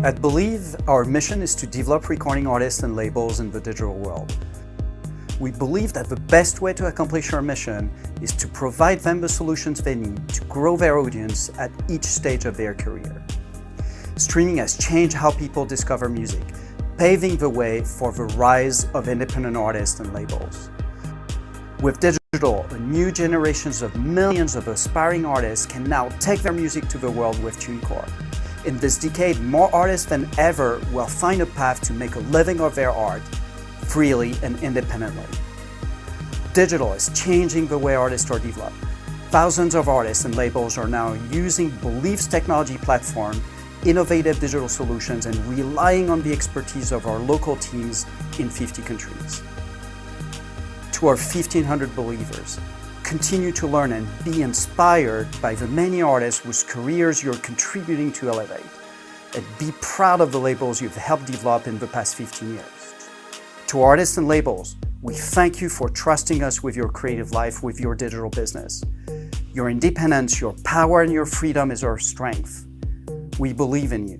At Believe, our mission is to develop recording artists and labels in the digital world. We believe that the best way to accomplish our mission is to provide them the solutions they need to grow their audience at each stage of their career. Streaming has changed how people discover music, paving the way for the rise of independent artists and labels. With digital, a new generations of millions of aspiring artists can now take their music to the world with TuneCore. In this decade, more artists than ever will find a path to make a living of their art, freely and independently. Digital is changing the way artists are developed. Thousands of artists and labels are now using Believe's technology platform, innovative digital solutions, and relying on the expertise of our local teams in 50 countries. To our 1,500 Believers, continue to learn and be inspired by the many artists whose careers you're contributing to elevate, and be proud of the labels you've helped develop in the past 15 years. To artists and labels, we thank you for trusting us with your creative life, with your digital business. Your independence, your power, and your freedom is our strength. We believe in you.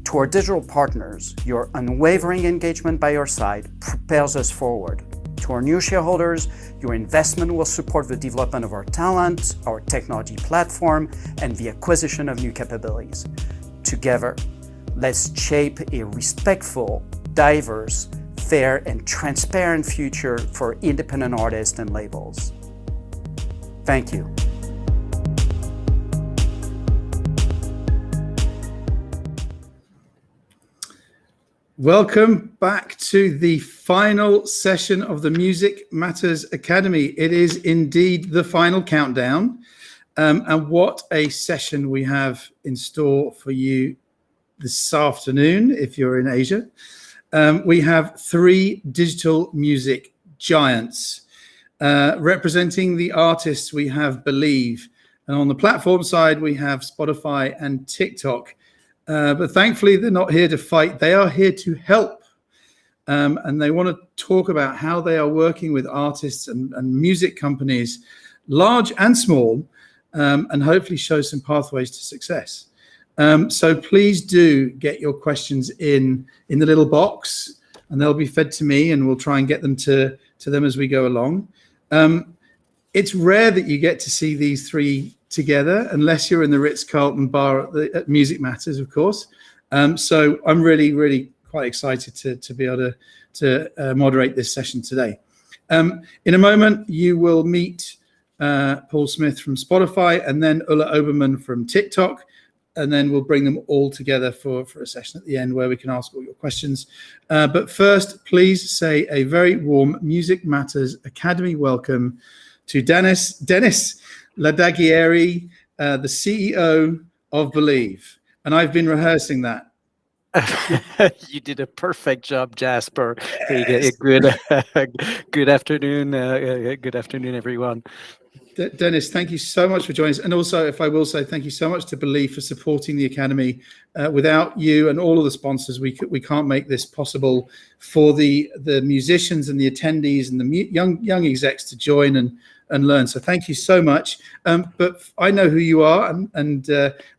To our digital partners, your unwavering engagement by our side propels us forward. To our new shareholders, your investment will support the development of our talent, our technology platform, and the acquisition of new capabilities. Together, let's shape a respectful, diverse, fair, and transparent future for independent artists and labels. Thank you. Welcome back to the final session of the Music Matters Academy. It is indeed the final countdown. And what a session we have in store for you this afternoon, if you're in Asia. We have three digital music giants. Representing the artists, we have Believe. And on the platform side, we have Spotify and TikTok. But thankfully, they're not here to fight. They are here to help. And they want to talk about how they are working with artists and music companies, large and small, and hopefully show some pathways to success. So please do get your questions in the little box, and they'll be fed to me, and we'll try and get them to them as we go along. It's rare that you get to see these three together, unless you're in the Ritz-Carlton bar at Music Matters, of course. So I'm really, really quite excited to be able to moderate this session today. In a moment, you will meet Paul Smith from Spotify, and then Ulla Oberman from TikTok, and then we'll bring them all together for a session at the end where we can ask all your questions. But first, please say a very warm Music Matters Academy welcome to Dennis Ladagieri, the CEO of Believe. And I've been rehearsing that. You did a perfect job, Jasper. Yes. Good afternoon. Good afternoon, everyone. Dennis, thank you so much for joining us. And also, if I will say, thank you so much to Believe for supporting the Academy. Without you and all of the sponsors, we can't make this possible for the musicians and the attendees and the young execs to join and learn. So thank you so much. But I know who you are, and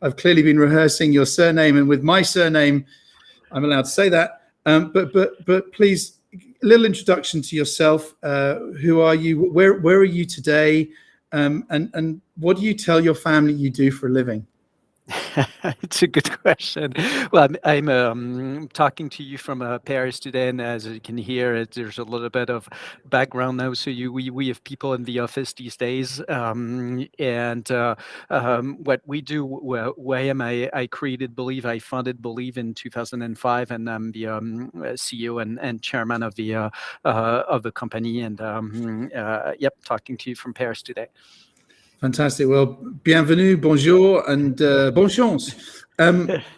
I've clearly been rehearsing your surname. And with my surname, I'm allowed to say that. But please, a little introduction to yourself. Who are you? Where are you today? And what do you tell your family you do for a living? It's a good question. Well, I'm talking to you from Paris today, and as you can hear, there's a little bit of background now. So we have people in the office these days, and what we do. Why am I created Believe? I founded Believe in 2005, and I'm the CEO and chairman of the company. And talking to you from Paris today. Fantastic. Well, bienvenue, bonjour, and bonne chance.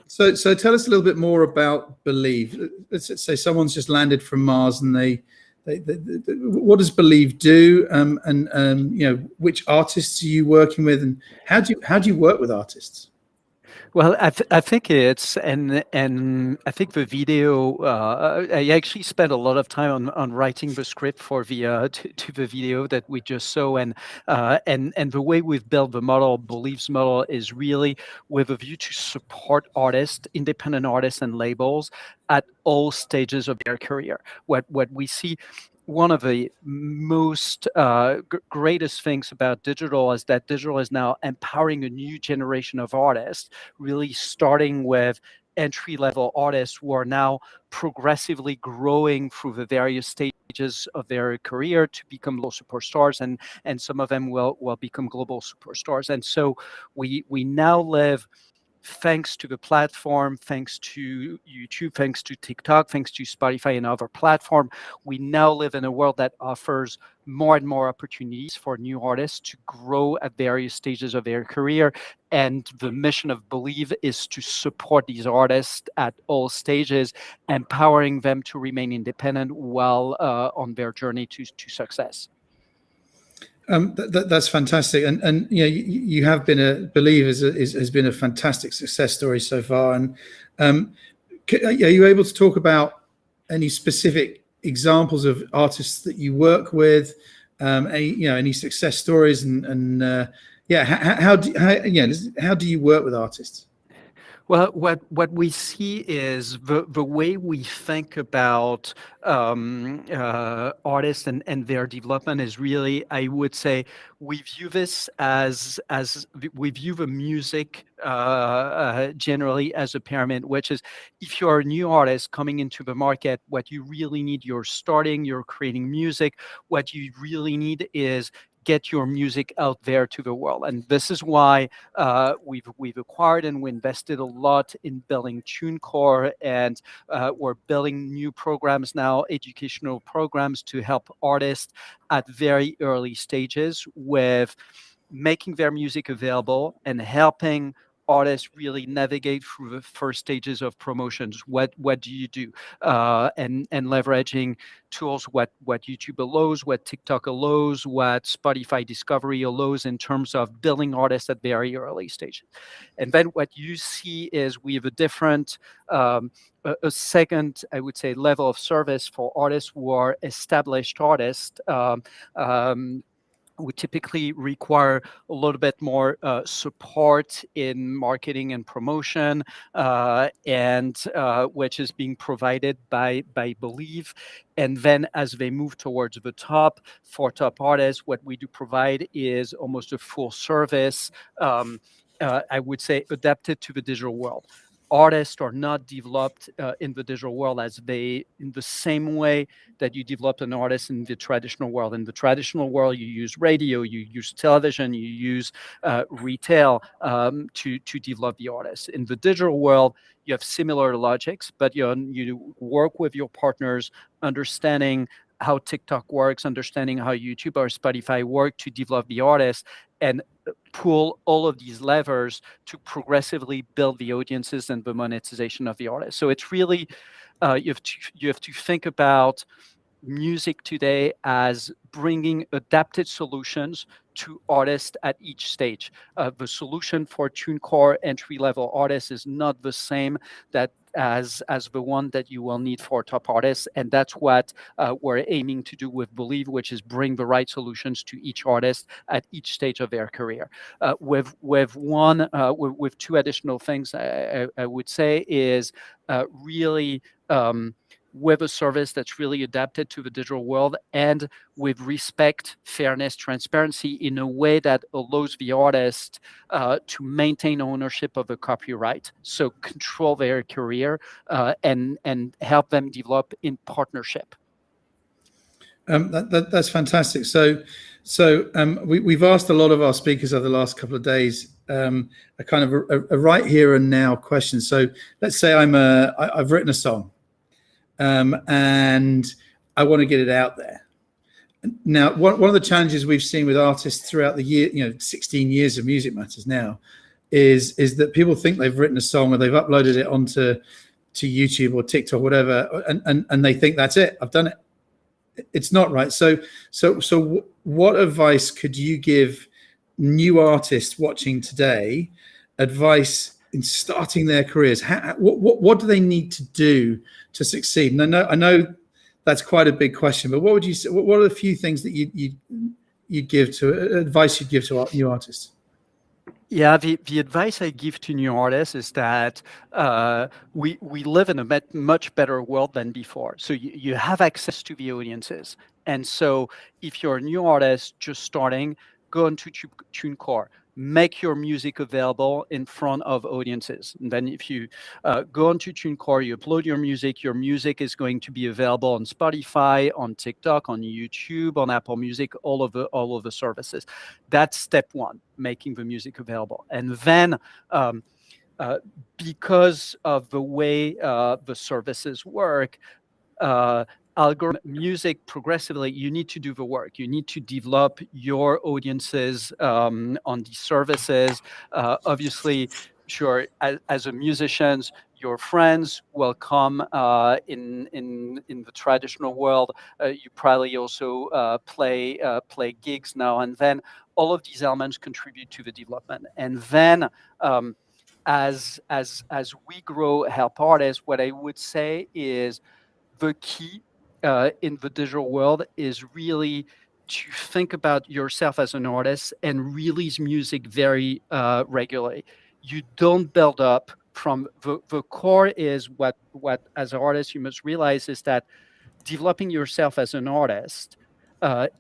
So tell us a little bit more about Believe. Let's say someone's just landed from Mars, and they what does Believe do? And which artists are you working with, and how do you work with artists? Well, I think it's and I think the video. I actually spent a lot of time on writing the script for the to the video that we just saw, and the way we've built the model, Beliefs model, is really with a view to support artists, independent artists, and labels at all stages of their career. What we see, one of the most greatest things about digital is that digital is now empowering a new generation of artists, really starting with entry-level artists who are now progressively growing through the various stages of their career to become local superstars, and some of them will become global superstars. And so we now live, thanks to the platform, thanks to YouTube, thanks to TikTok, thanks to Spotify and other platforms, we now live in a world that offers more and more opportunities for new artists to grow at various stages of their career. And the mission of Believe is to support these artists at all stages, empowering them to remain independent while on their journey to success. That's fantastic, and you know, you have been Believe has been a fantastic success story so far. And are you able to talk about any specific examples of artists that you work with, any success stories, and how do you work with artists? Well, what we see is the way we think about artists and their development is really, I would say, we view this as we view the music generally as a pyramid, which is, if you're a new artist coming into the market, what you really need, you're creating music, what you really need is get your music out there to the world. And this is why we've acquired and we invested a lot in building TuneCore, and we're building new programs now, educational programs, to help artists at very early stages with making their music available and helping artists really navigate through the first stages of promotions. What do you do? And leveraging tools, what YouTube allows, what TikTok allows, what Spotify Discovery allows in terms of building artists at very early stages. And then what you see is we have a different, a second, I would say, level of service for artists who are established artists. We typically require a little bit more support in marketing and promotion, and which is being provided by Believe. And then as they move towards the top, for top artists, what we do provide is almost a full service, I would say, adapted to the digital world. Artists are not developed in the digital world in the same way that you develop an artist in the traditional world. In the traditional world, you use radio, you use television, you use retail to develop the artist. In the digital world, you have similar logics, but you work with your partners, understanding how TikTok works, understanding how YouTube or Spotify work to develop the artist, and pull all of these levers to progressively build the audiences and the monetization of the artist. So it's really, you have to think about music today as bringing adapted solutions to artists at each stage. The solution for TuneCore entry-level artists is not the same as the one that you will need for top artists, and that's what we're aiming to do with Believe, which is bring the right solutions to each artist at each stage of their career. With two additional things, I would say is really. With a service that's really adapted to the digital world, and with respect, fairness, transparency, in a way that allows the artist to maintain ownership of the copyright, so control their career and help them develop in partnership. That's fantastic. So we've asked a lot of our speakers over the last couple of days a kind of a right here and now question. So let's say I've written a song. And I want to get it out there. Now, one of the challenges we've seen with artists throughout the year, 16 years of Music Matters now, is that people think they've written a song or they've uploaded it onto YouTube or TikTok, whatever, and they think that's it. I've done it. It's not right. So what advice could you give new artists watching today? Advice in starting their careers? What do they need to do to succeed? And I know that's quite a big question, but what would you say? What are the few things that you'd give to advice you'd give to new artists? Yeah, the advice I give to new artists is that we live in a much better world than before. So you have access to the audiences. And so if you're a new artist just starting, go into TuneCore, make your music available in front of audiences. And then if you go onto TuneCore, you upload your music is going to be available on Spotify, on TikTok, on YouTube, on Apple Music, all of the services. That's step one, making the music available. And then because of the way the services work, algorithm music progressively, you need to do the work. You need to develop your audiences on these services. Obviously, sure, as a musicians, your friends will come in the traditional world. You probably also play gigs now and then. All of these elements contribute to the development. And then as we grow, help artists, what I would say is the key in the digital world is really to think about yourself as an artist and release music very regularly. You don't build up from the core is what as an artist you must realize is that developing yourself as an artist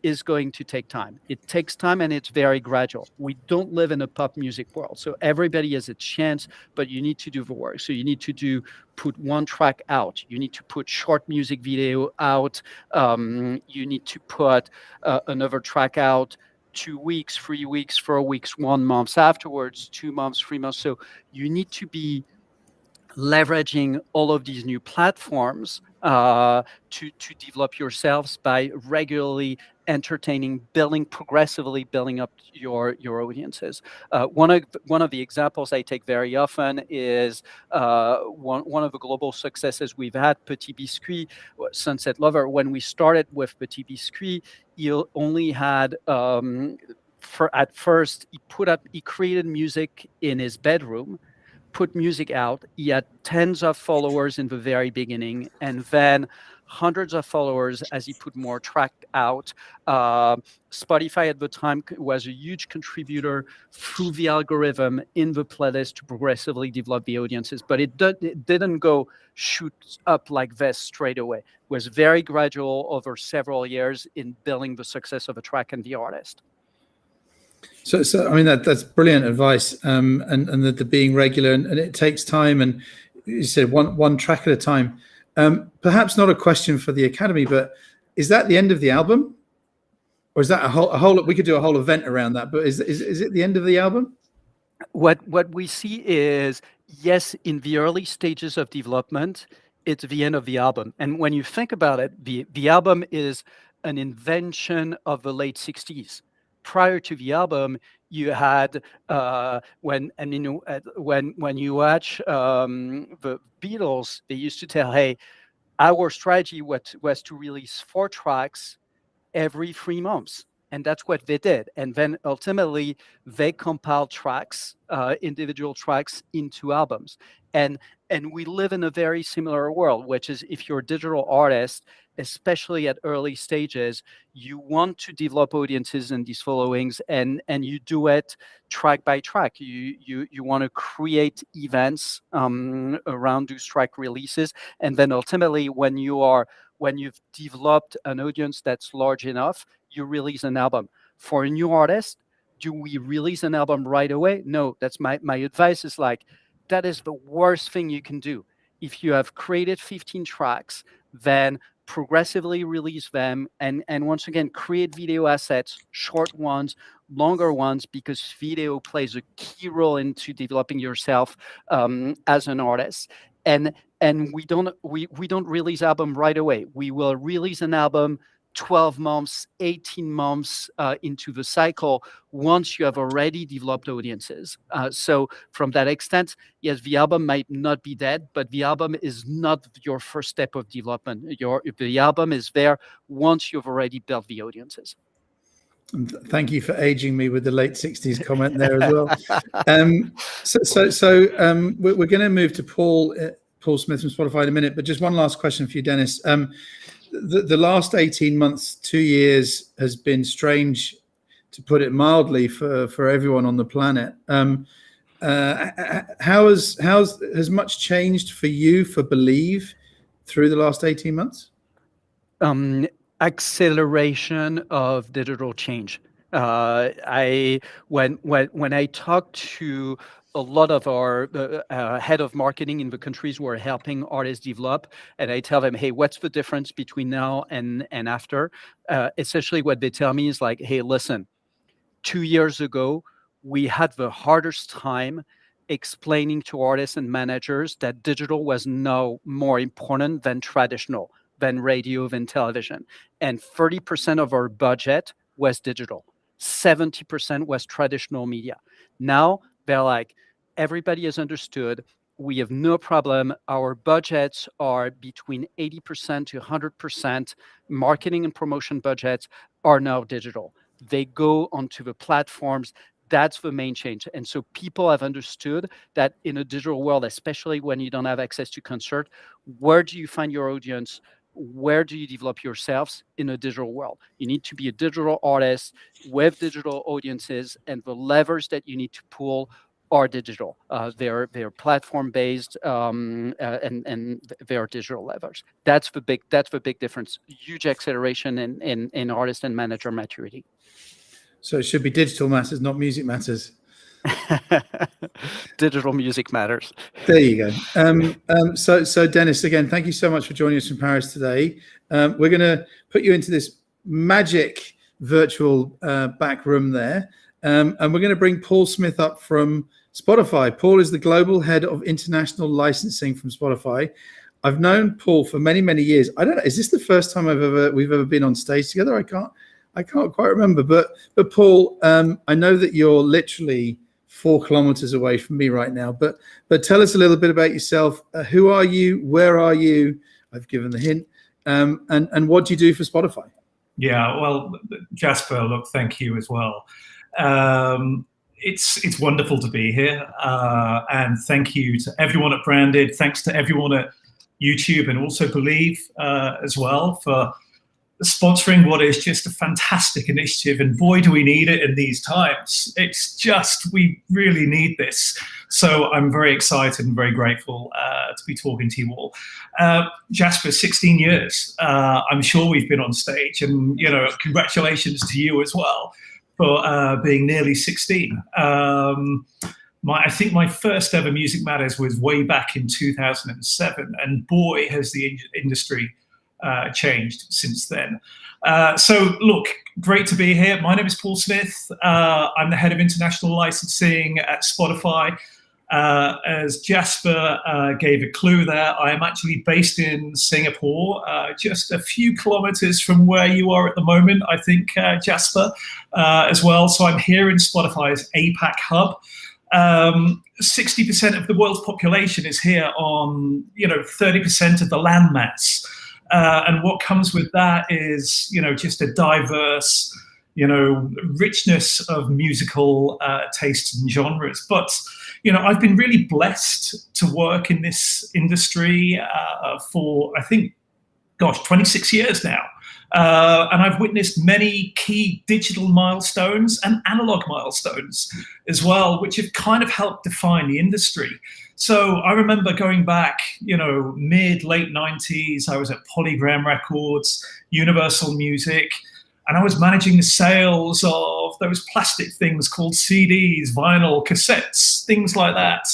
is going to take time. It takes time and it's very gradual. We don't live in a pop music world. So everybody has a chance, but you need to do the work. So you need to put one track out. You need to put short music video out. You need to put another track out 2 weeks, 3 weeks, 4 weeks, 1 month afterwards, 2 months, 3 months. So you need to be leveraging all of these new platforms to develop yourselves by regularly entertaining, progressively building up your audiences. One of the examples I take very often is one of the global successes we've had, Petit Biscuit, Sunset Lover. When we started with Petit Biscuit, he only had at first he created music in his bedroom, put music out. He had tens of followers in the very beginning, and then hundreds of followers as he put more track out. Spotify at the time was a huge contributor through the algorithm in the playlist to progressively develop the audiences, but it didn't go shoot up like this straight away. It was very gradual over several years in building the success of a track and the artist. So I mean that's brilliant advice, and the being regular, and it takes time, and you said one track at a time. Perhaps not a question for the Academy, but is that the end of the album, or is that a whole? We could do a whole event around that, but is it the end of the album? What we see is, yes, in the early stages of development, it's the end of the album. And when you think about it, the album is an invention of the late 60s. Prior to the album, you had when you watch the Beatles, they used to tell, hey, our strategy was to release 4 tracks every 3 months. And that's what they did. And then ultimately, they compiled tracks, individual tracks into albums. And we live in a very similar world, which is if you're a digital artist, especially at early stages, you want to develop audiences and these followings, and you do it track by track. You want to create events around those track releases. And then ultimately, when you've developed an audience that's large enough, you release an album. For a new artist, do we release an album right away? No, that's my advice is like, that is the worst thing you can do. If you have created 15 tracks, then progressively release them, and once again, create video assets, short ones, longer ones, because video plays a key role into developing yourself as an artist. And we don't release album right away. We will release an album 12 months, 18 months into the cycle once you have already developed audiences. So from that extent, yes, the album might not be dead, but the album is not your first step of development. The album is there once you've already built the audiences. And thank you for aging me with the late 60s comment there as well. We're going to move to Paul Smith from Spotify in a minute, but just one last question for you, Dennis. The last 18 months, 2 years has been strange, to put it mildly, for everyone on the planet. Has much changed for you, for Believe, through the last 18 months? Acceleration of digital change. When I talk to a lot of our head of marketing in the countries who are helping artists develop, and I tell them, hey, what's the difference between now and after? Essentially what they tell me is like, hey, listen, 2 years ago, we had the hardest time explaining to artists and managers that digital was now more important than traditional, than radio, than television. And 30% of our budget was digital. 70% was traditional media. Now they're like, everybody has understood. We have no problem. Our budgets are between 80% to 100%. Marketing and promotion budgets are now digital. They go onto the platforms. That's the main change. And so people have understood that in a digital world, especially when you don't have access to concert, where do you find your audience? Where do you develop yourselves in a digital world? You need to be a digital artist with digital audiences, and the levers that you need to pull are digital. They're platform-based, and they're digital levers. That's the big difference. Huge acceleration in artist and manager maturity. So it should be digital matters, not music matters. Digital music matters. There you go. So Dennis, again, thank you so much for joining us from Paris today. We're going to put you into this magic virtual back room there, and we're going to bring Paul Smith up from Spotify. Paul is the global head of international licensing from Spotify. I've known Paul for many, many years. I don't know, is this the first time we've ever been on stage together? I can't quite remember, but Paul, I know that you're literally 4 kilometers away from me right now, but tell us a little bit about yourself. Who are you? Where are you? I've given the hint. And what do you do for Spotify? Yeah, well, Jasper, look, thank you as well. It's wonderful to be here. And thank you to everyone at Branded. Thanks to everyone at YouTube and also Believe as well for sponsoring what is just a fantastic initiative, and boy do we need it in these times. It's just, we really need this. So I'm very excited and very grateful to be talking to you all. Jasper, 16 years. I'm sure we've been on stage, and congratulations to you as well for being nearly 16. I think my first ever Music Matters was way back in 2007, and boy has the industry changed since then. So look, great to be here. My name is Paul Smith. I'm the head of international licensing at Spotify. As Jasper gave a clue there, I am actually based in Singapore, just a few kilometers from where you are at the moment, I think, Jasper, as well. So I'm here in Spotify's APAC hub. 60% of the world's population is here on, 30% of the landmass. And what comes with that is, just a diverse, richness of musical tastes and genres. But, I've been really blessed to work in this industry for, I think, 26 years now. And I've witnessed many key digital milestones and analog milestones as well, which have kind of helped define the industry. So I remember going back, mid-late 90s, I was at Polygram Records, Universal Music, and I was managing the sales of those plastic things called CDs, vinyl, cassettes, things like that.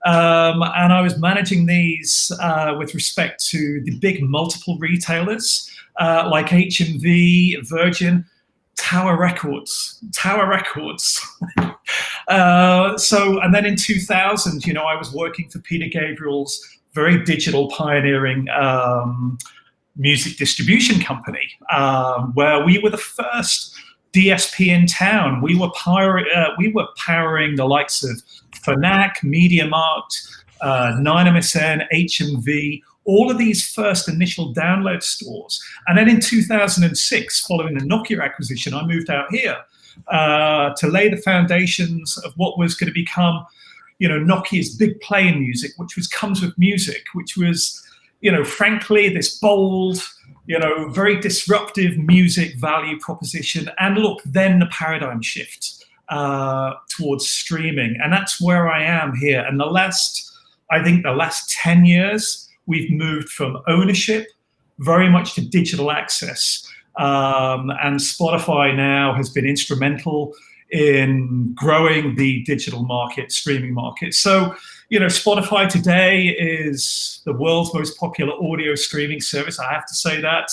And I was managing these with respect to the big multiple retailers like HMV, Virgin, Tower Records. And then in 2000, I was working for Peter Gabriel's very digital pioneering music distribution company, where we were the first DSP in town. We were powering the likes of Fnac, MediaMarkt, 9MSN, HMV, all of these first initial download stores. And then in 2006, following the Nokia acquisition, I moved out here to lay the foundations of what was going to become, Nokia's big play in music, which comes with music, which was, frankly, this bold, very disruptive music value proposition. And look, then the paradigm shift towards streaming. And that's where I am here. And the last 10 years, we've moved from ownership very much to digital access. And Spotify now has been instrumental in growing the digital market, streaming market. So, Spotify today is the world's most popular audio streaming service. I have to say that.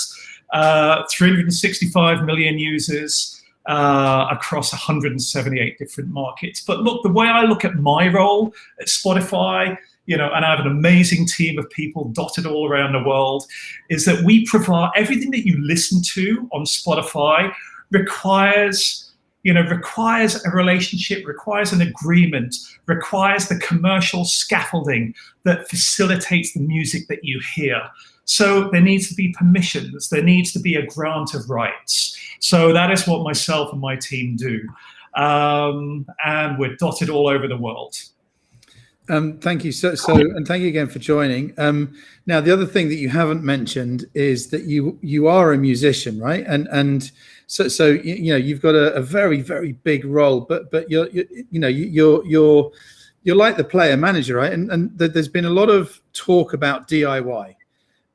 365 million users across 178 different markets. But look, the way I look at my role at Spotify, and I have an amazing team of people dotted all around the world, is that we provide everything that you listen to on Spotify requires a relationship, requires an agreement, requires the commercial scaffolding that facilitates the music that you hear. So there needs to be permissions, there needs to be a grant of rights. So that is what myself and my team do. And we're dotted all over the world. Thank you. So, and thank you again for joining. Now, the other thing that you haven't mentioned is that you are a musician, right? And so you've got a very, very big role, but you're like the player manager, right? And there's been a lot of talk about DIY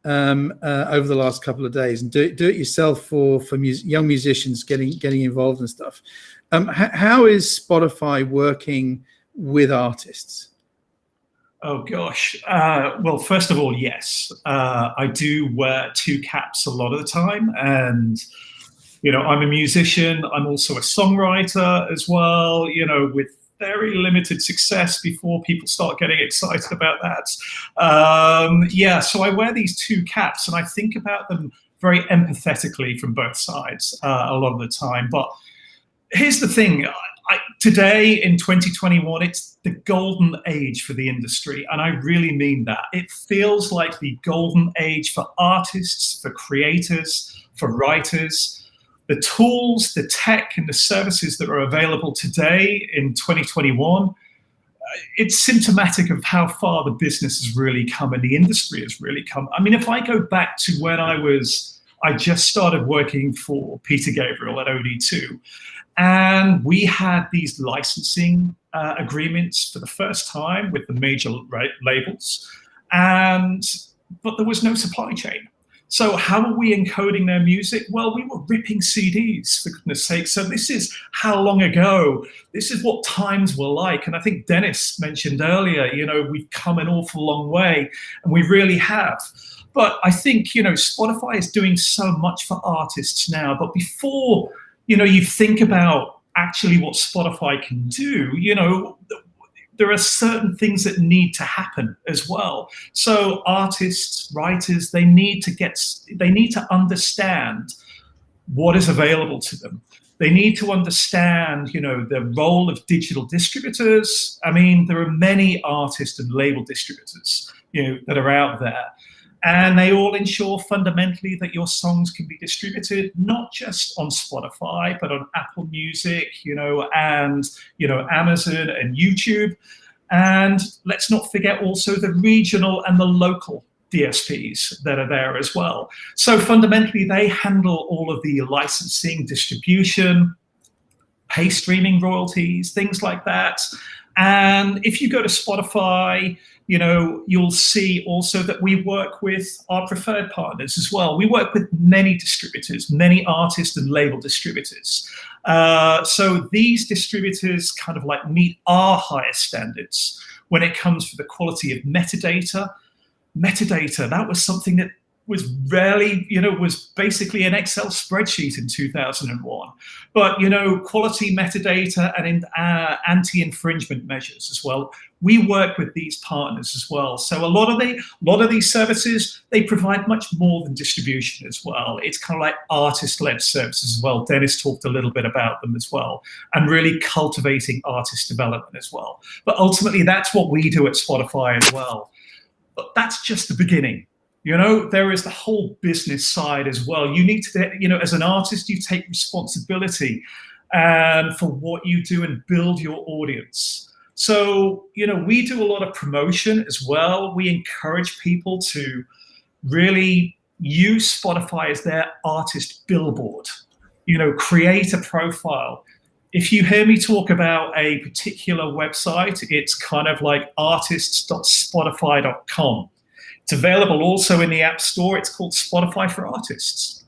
over the last couple of days, and do it yourself for young musicians getting involved and stuff. How is Spotify working with artists? Oh, gosh. Well, first of all, yes. I do wear two caps a lot of the time. And, I'm a musician. I'm also a songwriter as well, with very limited success before people start getting excited about that. So I wear these two caps and I think about them very empathetically from both sides a lot of the time. But here's the thing. Today in 2021, it's the golden age for the industry. And I really mean that. It feels like the golden age for artists, for creators, for writers. The tools, the tech, and the services that are available today in 2021, it's symptomatic of how far the business has really come and the industry has really come. I mean, if I go back to when I just started working for Peter Gabriel at OD2, and we had these licensing agreements for the first time with the major labels, but there was no supply chain. So how are we encoding their music? Well, we were ripping CDs, for goodness sake. So this is how long ago, this is what times were like. And I think Dennis mentioned earlier, we've come an awful long way, and we really have. But I think, Spotify is doing so much for artists now. But before, you think about actually what Spotify can do, there are certain things that need to happen as well. So artists, writers, they need to understand what is available to them. They need to understand, the role of digital distributors. I mean, there are many artist and label distributors, that are out there. And they all ensure fundamentally that your songs can be distributed, not just on Spotify, but on Apple Music, and, Amazon and YouTube. And let's not forget also the regional and the local DSPs that are there as well. So fundamentally, they handle all of the licensing, distribution, pay streaming royalties, things like that. And if you go to Spotify, you'll see also that we work with our preferred partners as well. We work with many distributors, many artist and label distributors. So these distributors kind of like meet our highest standards when it comes to the quality of metadata. Metadata, that was something that was rarely, was basically an Excel spreadsheet in 2001. But, quality metadata and anti-infringement measures as well. We work with these partners as well. So a lot of these services, they provide much more than distribution as well. It's kind of like artist-led services as well. Dennis talked a little bit about them as well, and really cultivating artist development as well. But ultimately, that's what we do at Spotify as well. But that's just the beginning. You know, there is the whole business side as well. You need to, you know, as an artist, you take responsibility for what you do and build your audience. So, you know, we do a lot of promotion as well. We encourage people to really use Spotify as their artist billboard. You know, create a profile. If you hear me talk about a particular website, it's kind of like artists.spotify.com. It's available also in the App Store. It's called Spotify for Artists.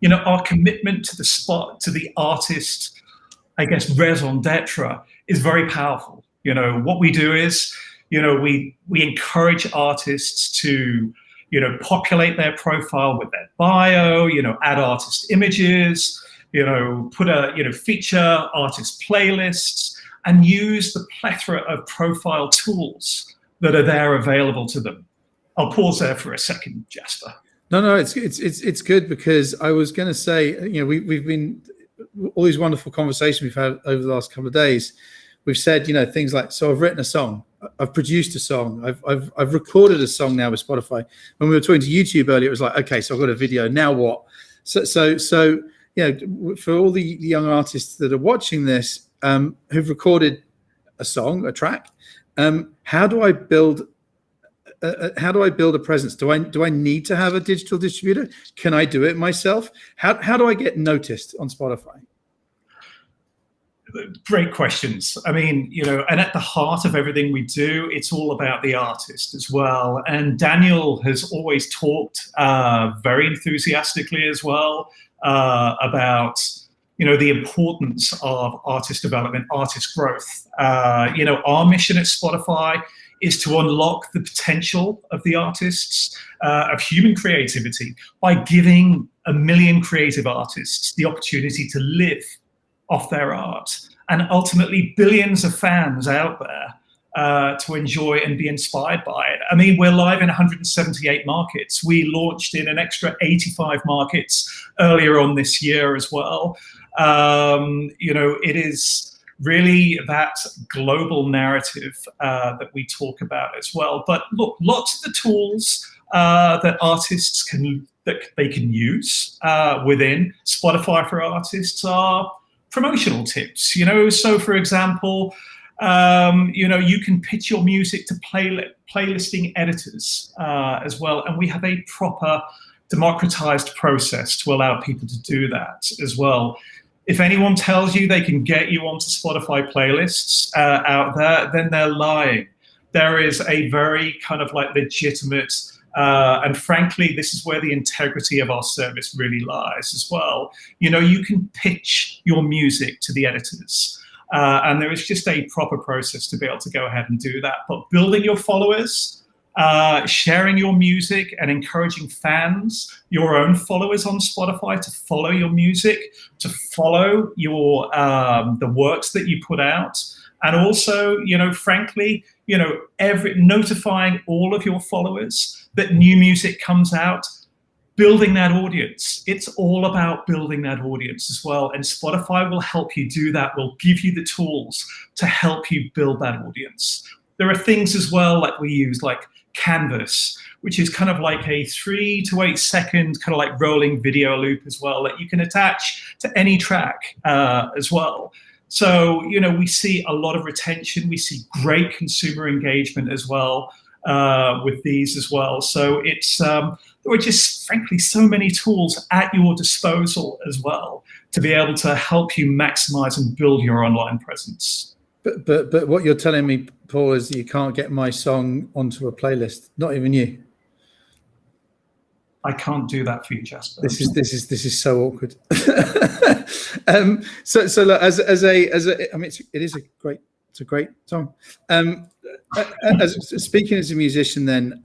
You know, our commitment to the artist, I guess, raison d'etre is very powerful. You know, what we do is, you know, we encourage artists to, you know, populate their profile with their bio, you know, add artist images, you know, put feature artist playlists, and use the plethora of profile tools that are there available to them. I'll pause there for a second, Jasper. No, it's good, because I was going to say, you know, we've been, all these wonderful conversations we've had over the last couple of days. We've said, you know, things like, so I've written a song, I've produced a song, I've recorded a song now with Spotify. When we were talking to YouTube earlier, it was like, okay, so I've got a video, now what? So you know, for all the young artists that are watching this, who've recorded a song, a track, how do I build a presence? Do I need to have a digital distributor? Can I do it myself? How do I get noticed on Spotify? Great questions. I mean, you know, and at the heart of everything we do, it's all about the artist as well. And Daniel has always talked very enthusiastically as well about, you know, the importance of artist development, artist growth. You know, our mission at Spotify is to unlock the potential of the artists, of human creativity, by giving 1 million creative artists the opportunity to live off their art, and ultimately billions of fans out there to enjoy and be inspired by it. I mean, we're live in 178 markets. We launched in an extra 85 markets earlier on this year as well. You know, it is really that global narrative that we talk about as well. But look, lots of the tools that artists can use within Spotify for Artists are promotional tips. You know, so for example, you know, you can pitch your music to playlisting editors as well, and we have a proper democratized process to allow people to do that as well. If anyone tells you they can get you onto Spotify playlists out there, then they're lying. There is a very kind of like legitimate, and frankly, this is where the integrity of our service really lies as well. You know, you can pitch your music to the editors, and there is just a proper process to be able to go ahead and do that. But building your followers, sharing your music, and encouraging fans, your own followers on Spotify, to follow your music, to follow your the works that you put out, and also, you know, frankly, you know, notifying all of your followers that new music comes out, building that audience. It's all about building that audience as well, and Spotify will help you do that. Will give you the tools to help you build that audience. There are things as well like we use, like Canvas, which is kind of like a 3 to 8 second kind of like rolling video loop as well that you can attach to any track as well. So, you know, we see a lot of retention. We see great consumer engagement as well with these as well. So it's there are just frankly so many tools at your disposal as well to be able to help you maximize and build your online presence. But what you're telling me, Paul, is that you can't get my song onto a playlist. Not even you. I can't do that for you, Jasper. This is so awkward. So look, as a, I mean, it's a great song. Speaking as a musician, then,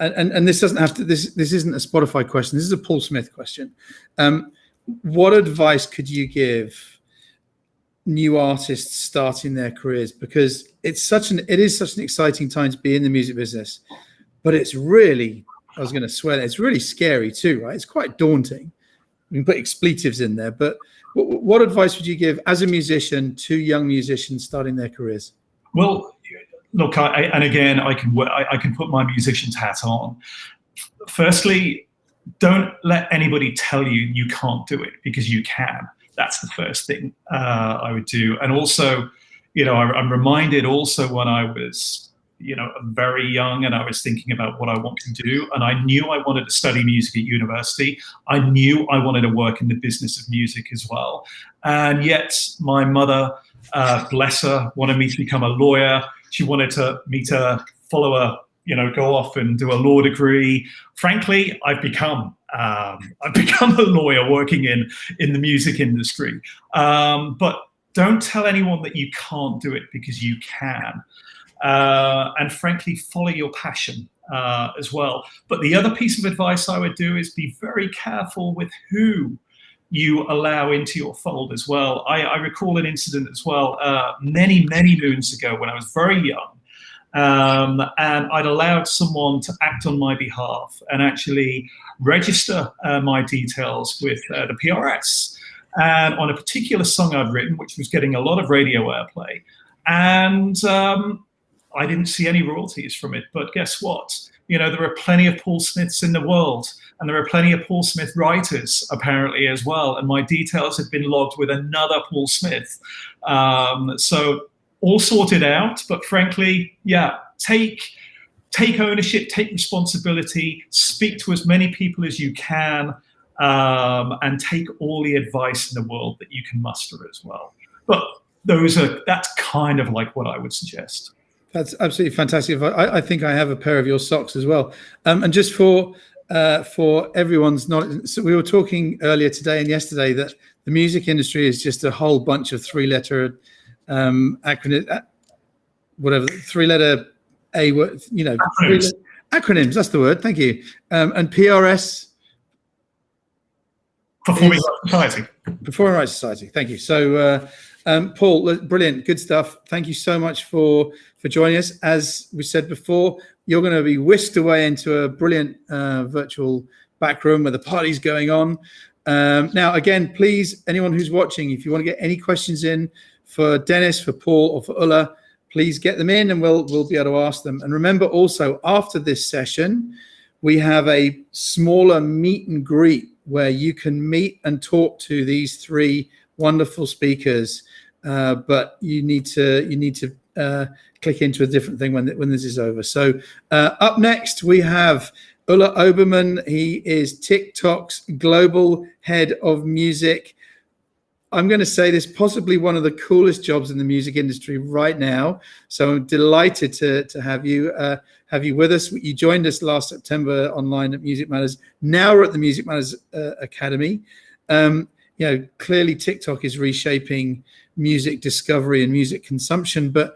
and this doesn't have to. This isn't a Spotify question. This is a Paul Smith question. What advice could you give new artists starting their careers? Because it is such an exciting time to be in the music business, but it's really, I was going to swear, it's really scary too, right? It's quite daunting. We can put expletives in there, but what advice would you give as a musician to young musicians starting their careers? Well, look, I can put my musician's hat on. firstly, don't let anybody tell you you can't do it, because you can. That's the first thing I would do. And also, I'm reminded also when I was, very young, and I was thinking about what I want to do, and I knew I wanted to study music at university. I knew I wanted to work in the business of music as well. And yet my mother, bless her, wanted me to become a lawyer. She wanted me to follow go off and do a law degree. Frankly, I've become a lawyer working in the music industry. But don't tell anyone that you can't do it, because you can. And frankly, follow your passion as well. But the other piece of advice I would do is be very careful with who you allow into your fold as well. I recall an incident as well many moons ago when I was very young. And I'd allowed someone to act on my behalf and actually register my details with the PRS, and on a particular song I'd written, which was getting a lot of radio airplay. And I didn't see any royalties from it. But guess what? There are plenty of Paul Smiths in the world, and there are plenty of Paul Smith writers apparently as well. And my details have been logged with another Paul Smith. So all sorted out, but frankly, take ownership, take responsibility, speak to as many people as you can, and take all the advice in the world that you can muster as well. But that's kind of like what I would suggest. That's absolutely fantastic. I think I have a pair of your socks as well. And just for everyone's knowledge, so we were talking earlier today and yesterday that the music industry is just a whole bunch of three-letter three-letter A word, acronyms. That's the word. Thank you. And PRS. Performing Rights Society. Performing Rights Society. Thank you. So, Paul, brilliant, good stuff. Thank you so much for joining us. As we said before, you're going to be whisked away into a brilliant virtual back room where the party's going on. Now, again, please, anyone who's watching, if you want to get any questions in for Dennis, for Paul, or for Ulla, please get them in, and we'll be able to ask them. And remember, also after this session, we have a smaller meet and greet where you can meet and talk to these three wonderful speakers, but you need to click into a different thing when this is over. So up next we have Ulla Obermann. He is TikTok's global head of music. I'm going to say this, possibly one of the coolest jobs in the music industry right now. So I'm delighted to have you with us. You joined us last September online at Music Matters. Now we're at the Music Matters Academy. Clearly TikTok is reshaping music discovery and music consumption. But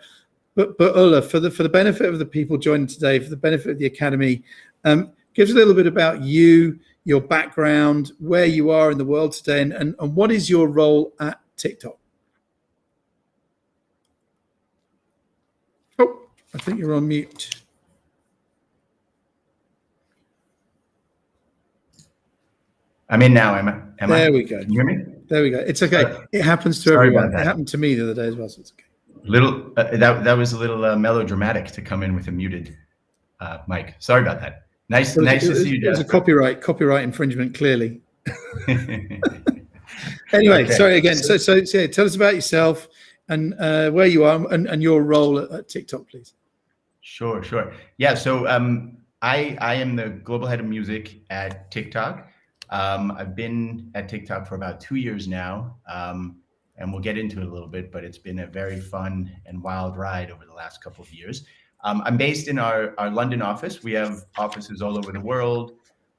Ulla, for the benefit of the people joining today, for the benefit of the Academy, give us a little bit about you, your background, where you are in the world today, and what is your role at TikTok? Oh, I think you're on mute. I'm in now. Am I? There we go. Can you hear me? There we go. It's okay. It happens to everyone. It happened to me the other day as well, so it's okay. That was a little melodramatic to come in with a muted mic. Sorry about that. Nice to see you, Jeff. It was a copyright infringement, clearly. Anyway, Okay. sorry again. So yeah, tell us about yourself and where you are and your role at TikTok, please. Sure. Yeah. So I am the global head of music at TikTok. I've been at TikTok for about 2 years now, and we'll get into it a little bit, but it's been a very fun and wild ride over the last couple of years. I'm based in our London office. We have offices all over the world,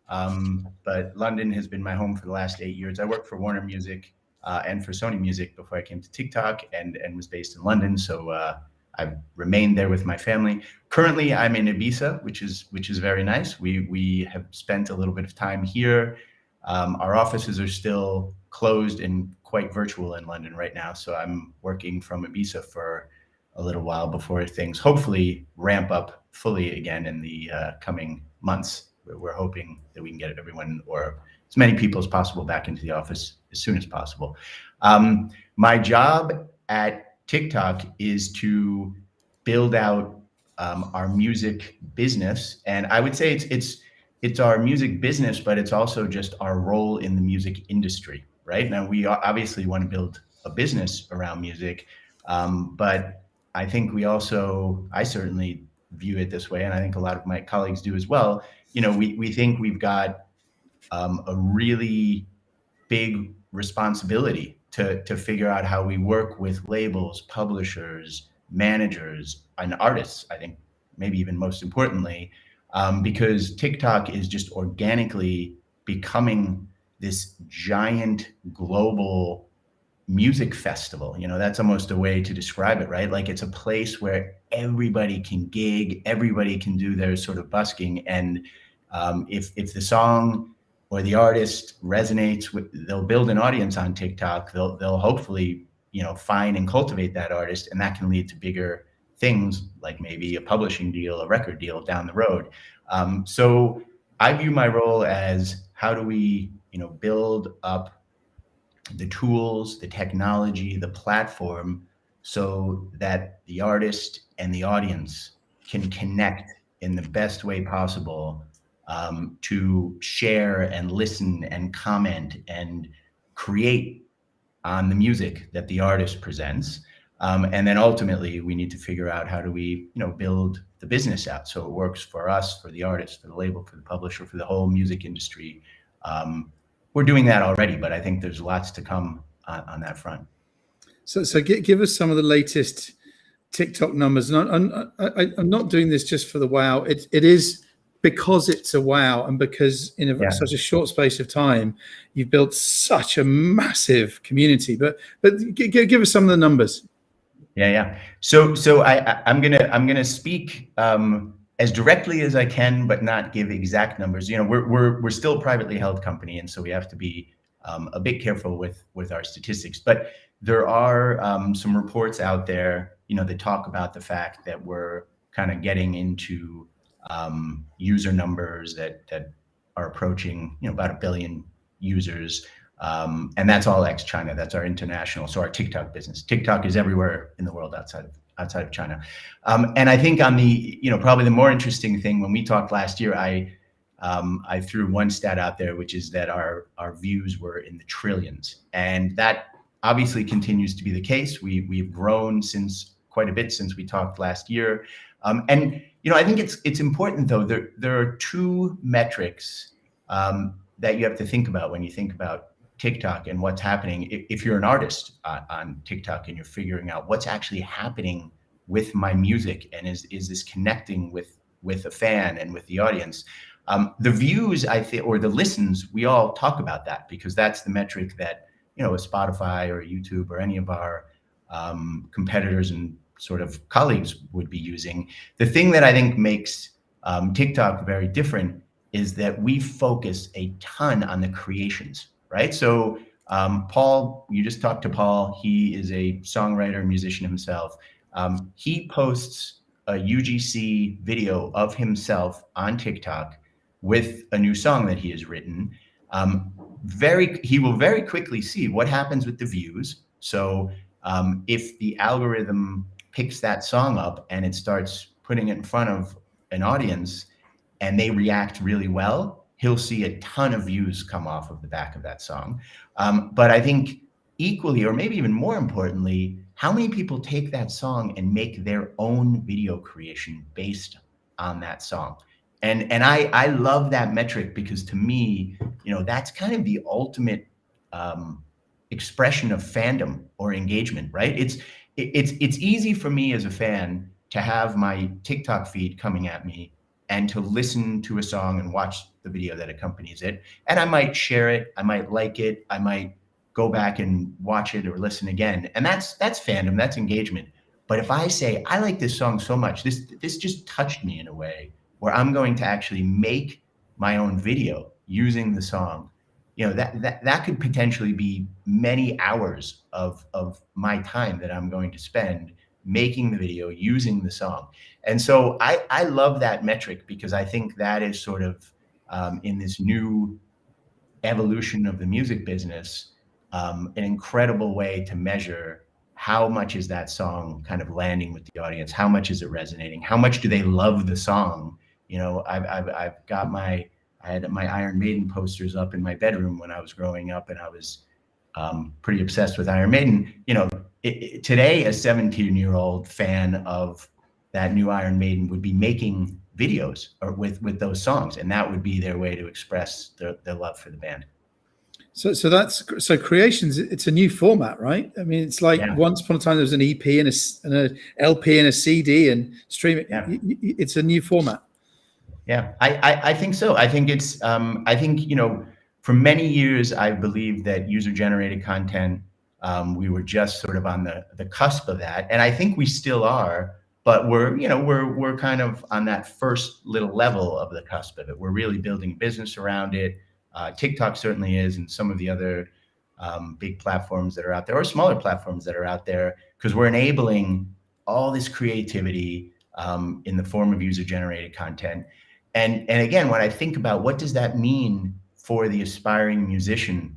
but London has been my home for the last 8 years. I worked for Warner Music and for Sony Music before I came to TikTok, and was based in London. So I've remained there with my family. Currently, I'm in Ibiza, which is very nice. We have spent a little bit of time here. Our offices are still closed and quite virtual in London right now. So I'm working from Ibiza for a little while before things hopefully ramp up fully again in the coming months. We're hoping that we can get everyone, or as many people as possible, back into the office as soon as possible. My job at TikTok is to build out our music business, and I would say it's it's our music business, but it's also just our role in the music industry, right? Now, we obviously want to build a business around music, but I think I certainly view it this way, and I think a lot of my colleagues do as well. We think we've got a really big responsibility to figure out how we work with labels, publishers, managers, and artists. I think maybe even most importantly, because TikTok is just organically becoming this giant global music festival. That's almost a way to describe it, right? Like, it's a place where everybody can gig, everybody can do their sort of busking, and if the song or the artist resonates with, they'll build an audience on TikTok. They'll hopefully, find and cultivate that artist, and that can lead to bigger things, like maybe a publishing deal, a record deal down the road. So I view my role as, how do we, build up the tools, the technology, the platform, so that the artist and the audience can connect in the best way possible, to share and listen and comment and create on the music that the artist presents. And then ultimately, we need to figure out, how do we, build the business out so it works for us, for the artist, for the label, for the publisher, for the whole music industry. We're doing that already, but I think there's lots to come on that front. So give us some of the latest TikTok numbers. And I'm not doing this just for the wow. It is because it's a wow, and because in such a short space of time, you've built such a massive community. But give us some of the numbers. Yeah. So I'm gonna speak as directly as I can, but not give exact numbers. We're still a privately held company, and so we have to be a bit careful with our statistics. But there are some reports out there, that talk about the fact that we're kind of getting into user numbers that are approaching, about 1 billion users. And that's all ex-China. That's our international. So our TikTok business. TikTok is everywhere in the world outside of China. And I think on the, probably the more interesting thing, when we talked last year, I threw one stat out there, which is that our views were in the trillions. And that obviously continues to be the case. We've grown quite a bit since we talked last year. And I think it's important, though. There are two metrics that you have to think about when you think about TikTok and what's happening. If you're an artist on TikTok and you're figuring out what's actually happening with my music, and is this connecting with a fan and with the audience, the views, I think, or the listens, we all talk about that, because that's the metric that a Spotify or YouTube or any of our competitors and sort of colleagues would be using. The thing that I think makes TikTok very different is that we focus a ton on the creations, right? So Paul, you just talked to Paul. He is a songwriter, musician himself. He posts a UGC video of himself on TikTok with a new song that he has written. He will very quickly see what happens with the views. So if the algorithm picks that song up and it starts putting it in front of an audience and they react really well, he'll see a ton of views come off of the back of that song. But I think equally, or maybe even more importantly, how many people take that song and make their own video creation based on that song? And I love that metric, because to me, that's kind of the ultimate expression of fandom or engagement, right? It's easy for me as a fan to have my TikTok feed coming at me and to listen to a song and watch the video that accompanies it. And I might share it, I might like it, I might go back and watch it or listen again. And that's fandom, that's engagement. But if I say, I like this song so much, this just touched me in a way where I'm going to actually make my own video using the song, that could potentially be many hours of my time that I'm going to spend making the video using the song. And so I love that metric, because I think that is sort of in this new evolution of the music business, an incredible way to measure how much is that song kind of landing with the audience, how much is it resonating, how much do they love the song. I've got my I had my Iron Maiden posters up in my bedroom when I was growing up, and I was pretty obsessed with Iron Maiden. You know, today a 17-year-old fan of that new Iron Maiden would be making videos or with those songs, and that would be their way to express their love for the band. So creations, it's a new format, right? I mean, it's like once upon a time there was an EP and a LP and a CD and streaming. Yeah. It's a new format. Yeah, I think so. I think it's I think, you know, for many years I believed that user-generated content, we were just sort of on the cusp of that, and I think we still are. But we're kind of on that first little level of the cusp of it. We're really building business around it. TikTok certainly is, and some of the other big platforms that are out there, or smaller platforms that are out there, because we're enabling all this creativity in the form of user-generated content. And again, when I think about what does that mean for the aspiring musician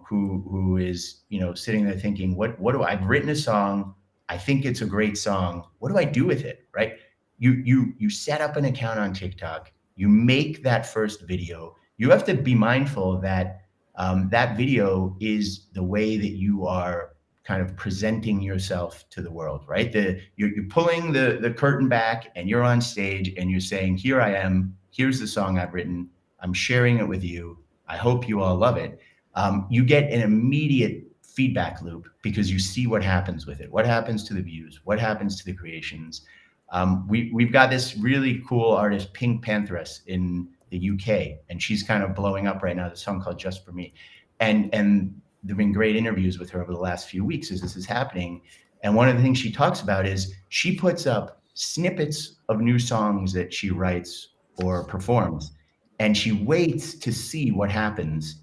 who is, you know, sitting there thinking, I've written a song, I think it's a great song, what do I do with it, right? You set up an account on TikTok, you make that first video. You have to be mindful that that video is the way that you are kind of presenting yourself to the world, right? You're pulling the curtain back and you're on stage and you're saying, here I am, here's the song I've written, I'm sharing it with you, I hope you all love it. You get an immediate feedback loop because you see what happens with it, what happens to the views, what happens to the creations. We've got this really cool artist, Pink Panthers, in the UK, and she's kind of blowing up right now, the song called Just For Me. And there've been great interviews with her over the last few weeks as this is happening. And one of the things she talks about is she puts up snippets of new songs that she writes or performs, and she waits to see what happens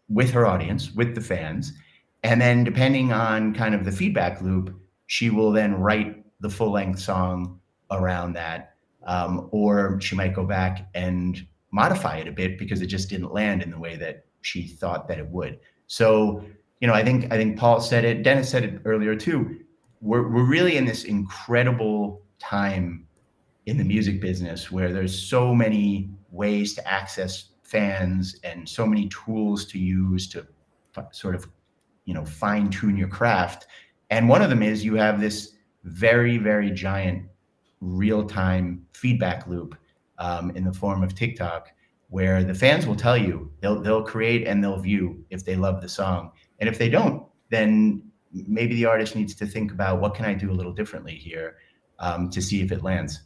with her audience, with the fans. And then depending on kind of the feedback loop, she will then write the full-length song around that. Or she might go back and modify it a bit because it just didn't land in the way that she thought that it would. So, you know, I think Paul said it, Dennis said it earlier too. We're really in this incredible time in the music business where there's so many ways to access fans and so many tools to use to sort of, you know, fine tune your craft. And one of them is you have this very, very giant real-time feedback loop in the form of TikTok, where the fans will tell you, they'll create and they'll view if they love the song. And if they don't, then maybe the artist needs to think about what can I do a little differently here to see if it lands.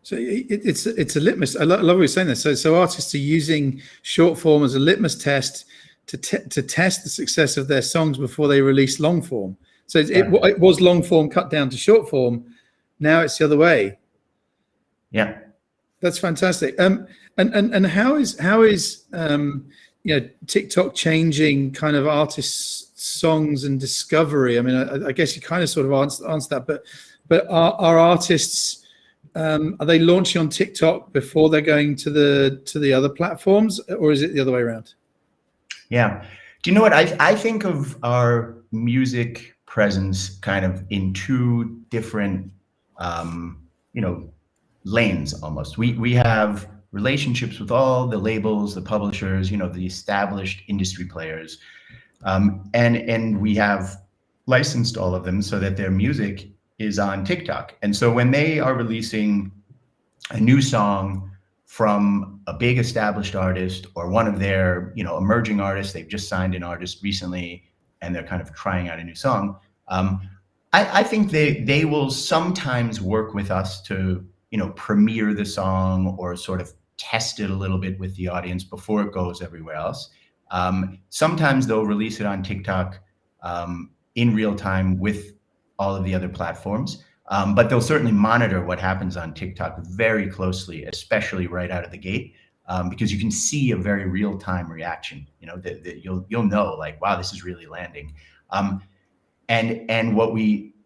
So it's a litmus. I love what you're saying there. So artists are using short form as a litmus test to test the success of their songs before they release long form. So it was long form cut down to short form. Now it's the other way. Yeah, that's fantastic. And how is you know, TikTok changing kind of artists' songs and discovery? I mean, I guess you kind of sort of answered that, but are artists are they launching on TikTok before they're going to the other platforms, or is it the other way around? Yeah. Do you know what I think of our music presence kind of in two different you know, lanes almost. We have relationships with all the labels, the publishers, you know, the established industry players, and we have licensed all of them so that their music is on TikTok. And so when they are releasing a new song from a big established artist or one of their, you know, emerging artists, they've just signed an artist recently and they're kind of trying out a new song. I think they will sometimes work with us to, you know, premiere the song or sort of test it a little bit with the audience before it goes everywhere else. Sometimes they'll release it on TikTok in real time with all of the other platforms, but they'll certainly monitor what happens on TikTok very closely, especially right out of the gate, because you can see a very real-time reaction. You know, that you'll know, like, wow, this is really landing. And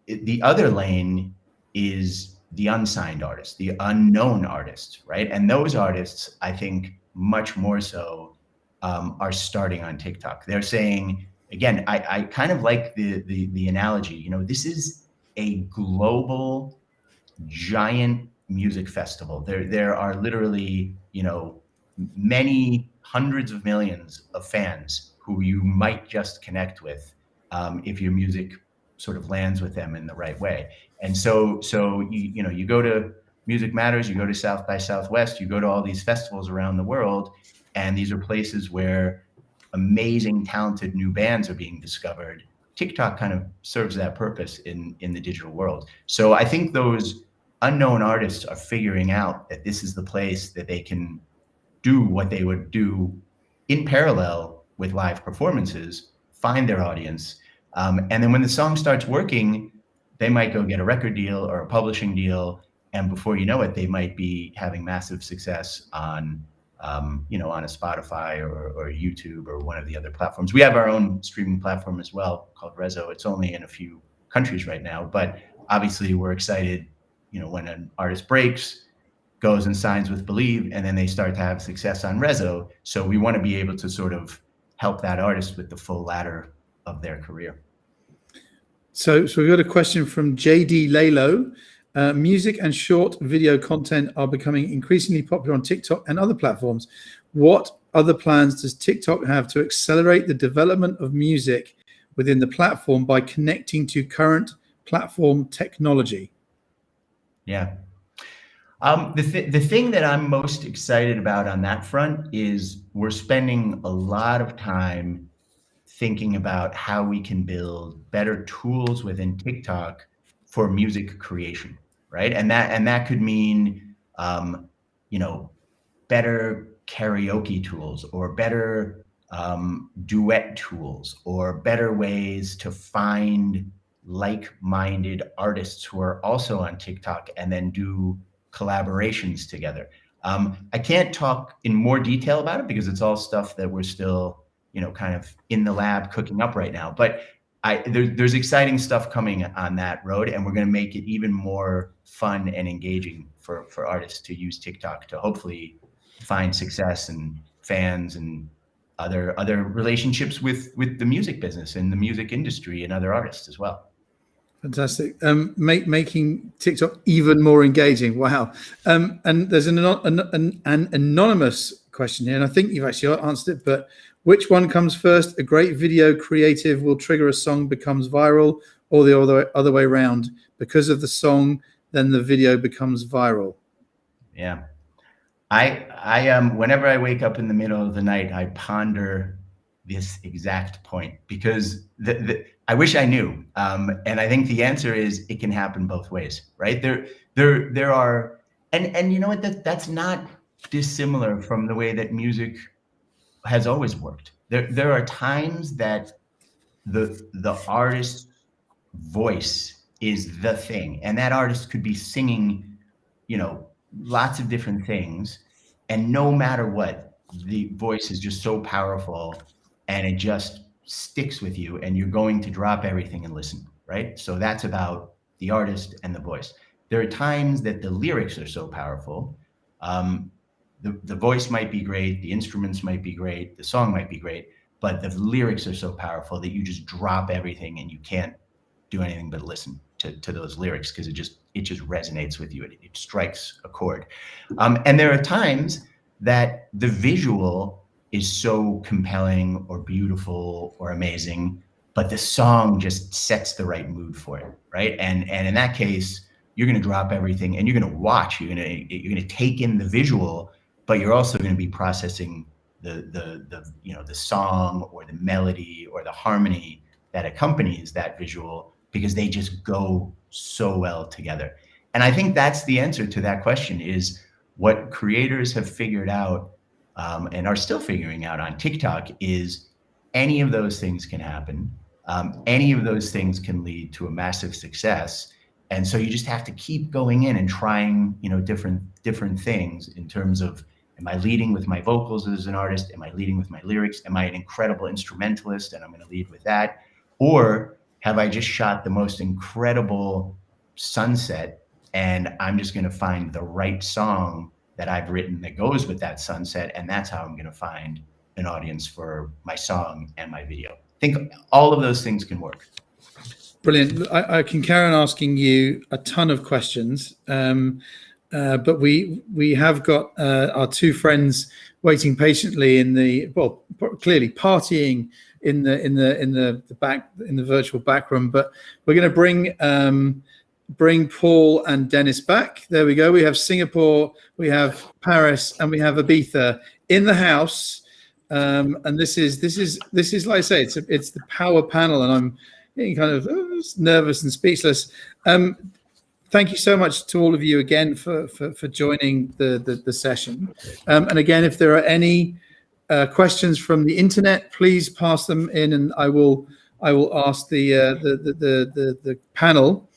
the other lane is the unsigned artist, the unknown artist, right? And those artists, I think, much more so are starting on TikTok. They're saying, again, I kind of like the analogy, you know, this is a global giant music festival. There are literally, you know, many hundreds of millions of fans who you might just connect with if your music sort of lands with them in the right way. And so you go to Music Matters, you go to South by Southwest, you go to all these festivals around the world, and these are places where amazing, talented new bands are being discovered. TikTok kind of serves that purpose in the digital world. So I think those unknown artists are figuring out that this is the place that they can do what they would do in parallel with live performances, find their audience. And then when the song starts working, they might go get a record deal or a publishing deal. And before you know it, they might be having massive success on on a Spotify or YouTube or one of the other platforms. We have our own streaming platform as well called Rezo. It's only in a few countries right now, but obviously we're excited, when an artist breaks, goes and signs with Believe, and then they start to have success on Rezo. So we want to be able to sort of help that artist with the full ladder of their career. So we've got a question from JD Lalo. Music and short video content are becoming increasingly popular on TikTok and other platforms. What other plans does TikTok have to accelerate the development of music within the platform by connecting to current platform technology? Yeah. The thing that I'm most excited about on that front is we're spending a lot of time thinking about how we can build better tools within TikTok for music creation. Right. And that could mean, better karaoke tools or better duet tools or better ways to find like-minded artists who are also on TikTok and then do collaborations together. I can't talk in more detail about it because it's all stuff that we're still, kind of in the lab cooking up right now. But there's exciting stuff coming on that road, and we're going to make it even more fun and engaging for artists to use TikTok to hopefully find success and fans and other relationships with the music business and the music industry and other artists as well. Fantastic. Making TikTok even more engaging. Wow. And there's an anonymous question here, and I think you've actually answered it, but which one comes first? A great video creative will trigger a song becomes viral, or the other way around? Because of the song, then the video becomes viral. Yeah. I whenever I wake up in the middle of the night, I ponder this exact point because I wish I knew. And I think the answer is it can happen both ways, right? There are, and you know what, that's not dissimilar from the way that music has always worked. There are times that the artist's voice is the thing, and that artist could be singing, lots of different things, and no matter what, the voice is just so powerful, and it just sticks with you, and you're going to drop everything and listen, right? So that's about the artist and the voice. There are times that the lyrics are so powerful. The voice might be great, the instruments might be great, the song might be great, but the lyrics are so powerful that you just drop everything and you can't do anything but listen to those lyrics because it just resonates with you. It strikes a chord. And there are times that the visual is so compelling or beautiful or amazing, but the song just sets the right mood for it, right? And in that case, you're going to drop everything and you're going to watch. You're going to take in the visual, but you're also going to be processing the song or the melody or the harmony that accompanies that visual because they just go so well together. And I think that's the answer to that question is what creators have figured out and are still figuring out on TikTok is any of those things can happen. Any of those things can lead to a massive success. And so you just have to keep going in and trying, different things in terms of, am I leading with my vocals as an artist? Am I leading with my lyrics? Am I an incredible instrumentalist and I'm going to lead with that? Or have I just shot the most incredible sunset and I'm just going to find the right song that I've written that goes with that sunset, and that's how I'm going to find an audience for my song and my video. I think all of those things can work. Brilliant. I can carry on asking you a ton of questions, but we have got our two friends waiting patiently in the, well, clearly partying in the virtual back room. But we're going to bring Paul and Dennis back. There we go. We have Singapore, we have Paris, and we have Ibiza in the house. And this is like I say, it's the power panel, and I'm getting kind of nervous and speechless. Thank you so much to all of you again for joining the session. And again, if there are any questions from the internet, please pass them in, and I will ask the panel.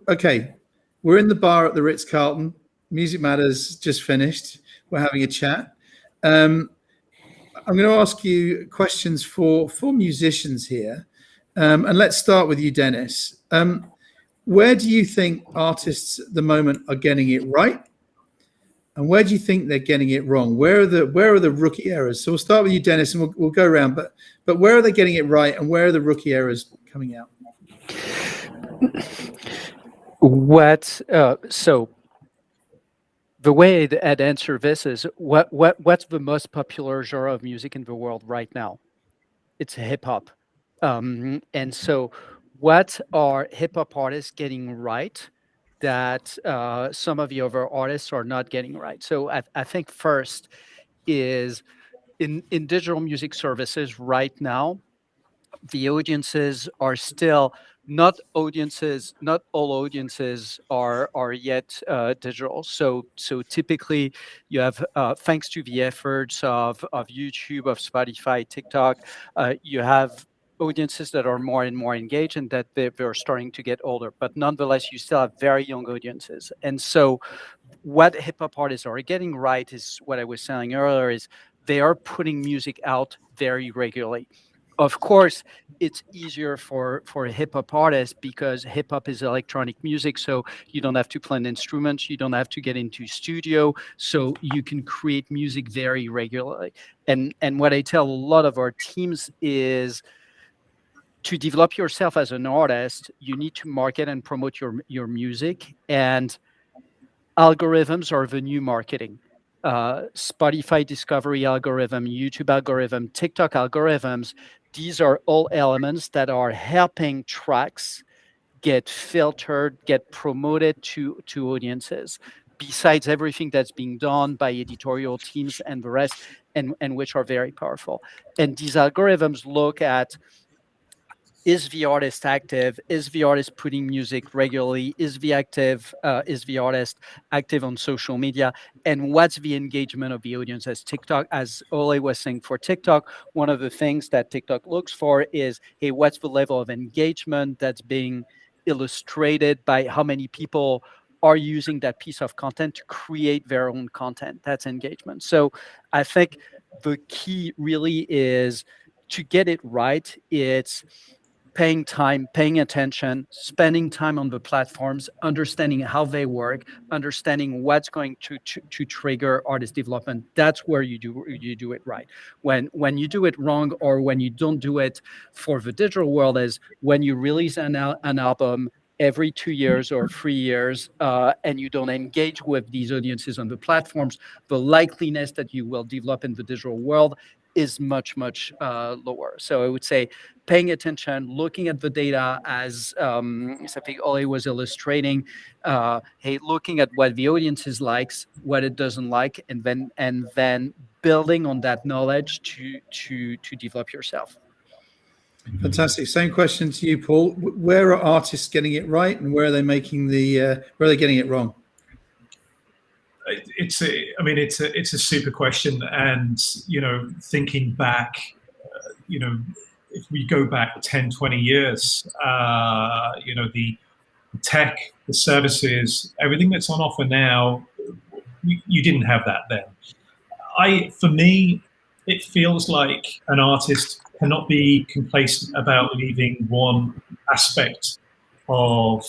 Okay, we're in the bar at the Ritz-Carlton. Music Matters just finished. We're having a chat. I'm going to ask you questions for musicians here, and let's start with you, Dennis. Where do you think artists at the moment are getting it right, and where do you think they're getting it wrong? Where are the rookie errors? So we'll start with you, Dennis, and we'll go around. But where are they getting it right, and where are the rookie errors coming out? So the way I'd answer this is what's the most popular genre of music in the world right now? It's hip hop. And so what are hip hop artists getting right that some of the other artists are not getting right? So I think first is in digital music services right now, the audiences are still not all audiences are yet digital. So typically you have, thanks to the efforts of YouTube, of Spotify, TikTok, you have audiences that are more and more engaged, and that they're starting to get older. But nonetheless, you still have very young audiences. And so what hip hop artists are getting right is what I was saying earlier, is they are putting music out very regularly. Of course, it's easier for a hip hop artist because hip hop is electronic music. So you don't have to play instruments. You don't have to get into studio. So you can create music very regularly. And what I tell a lot of our teams is, to develop yourself as an artist, you need to market and promote your music. And algorithms are the new marketing. Spotify discovery algorithm, YouTube algorithm, TikTok algorithms, these are all elements that are helping tracks get filtered, get promoted to audiences, besides everything that's being done by editorial teams and the rest, and which are very powerful. And these algorithms look at, is the artist active? Is the artist putting music regularly? Is the artist active on social media? And what's the engagement of the audience? As TikTok, as Ole was saying, for TikTok, one of the things that TikTok looks for is, hey, what's the level of engagement that's being illustrated by how many people are using that piece of content to create their own content? That's engagement. So I think the key really is to get it right. It's paying time, paying attention, spending time on the platforms, understanding how they work, understanding what's going to trigger artist development. That's where you do it right. When you do it wrong, or when you don't do it for the digital world, is when you release an album every 2 years or 3 years, and you don't engage with these audiences on the platforms, the likeliness that you will develop in the digital world is much lower. So I would say paying attention, looking at the data, as something Ole was illustrating, hey, looking at what the audience likes, what it doesn't like, and then building on that knowledge to develop yourself. Fantastic. Same question to you, Paul. Where are artists getting it right, and where are they making where are they getting it wrong? It's a super question, and thinking back, if we go back 10, 20 years, the tech, the services, everything that's on offer now, you didn't have that then. For me, it feels like an artist cannot be complacent about leaving one aspect of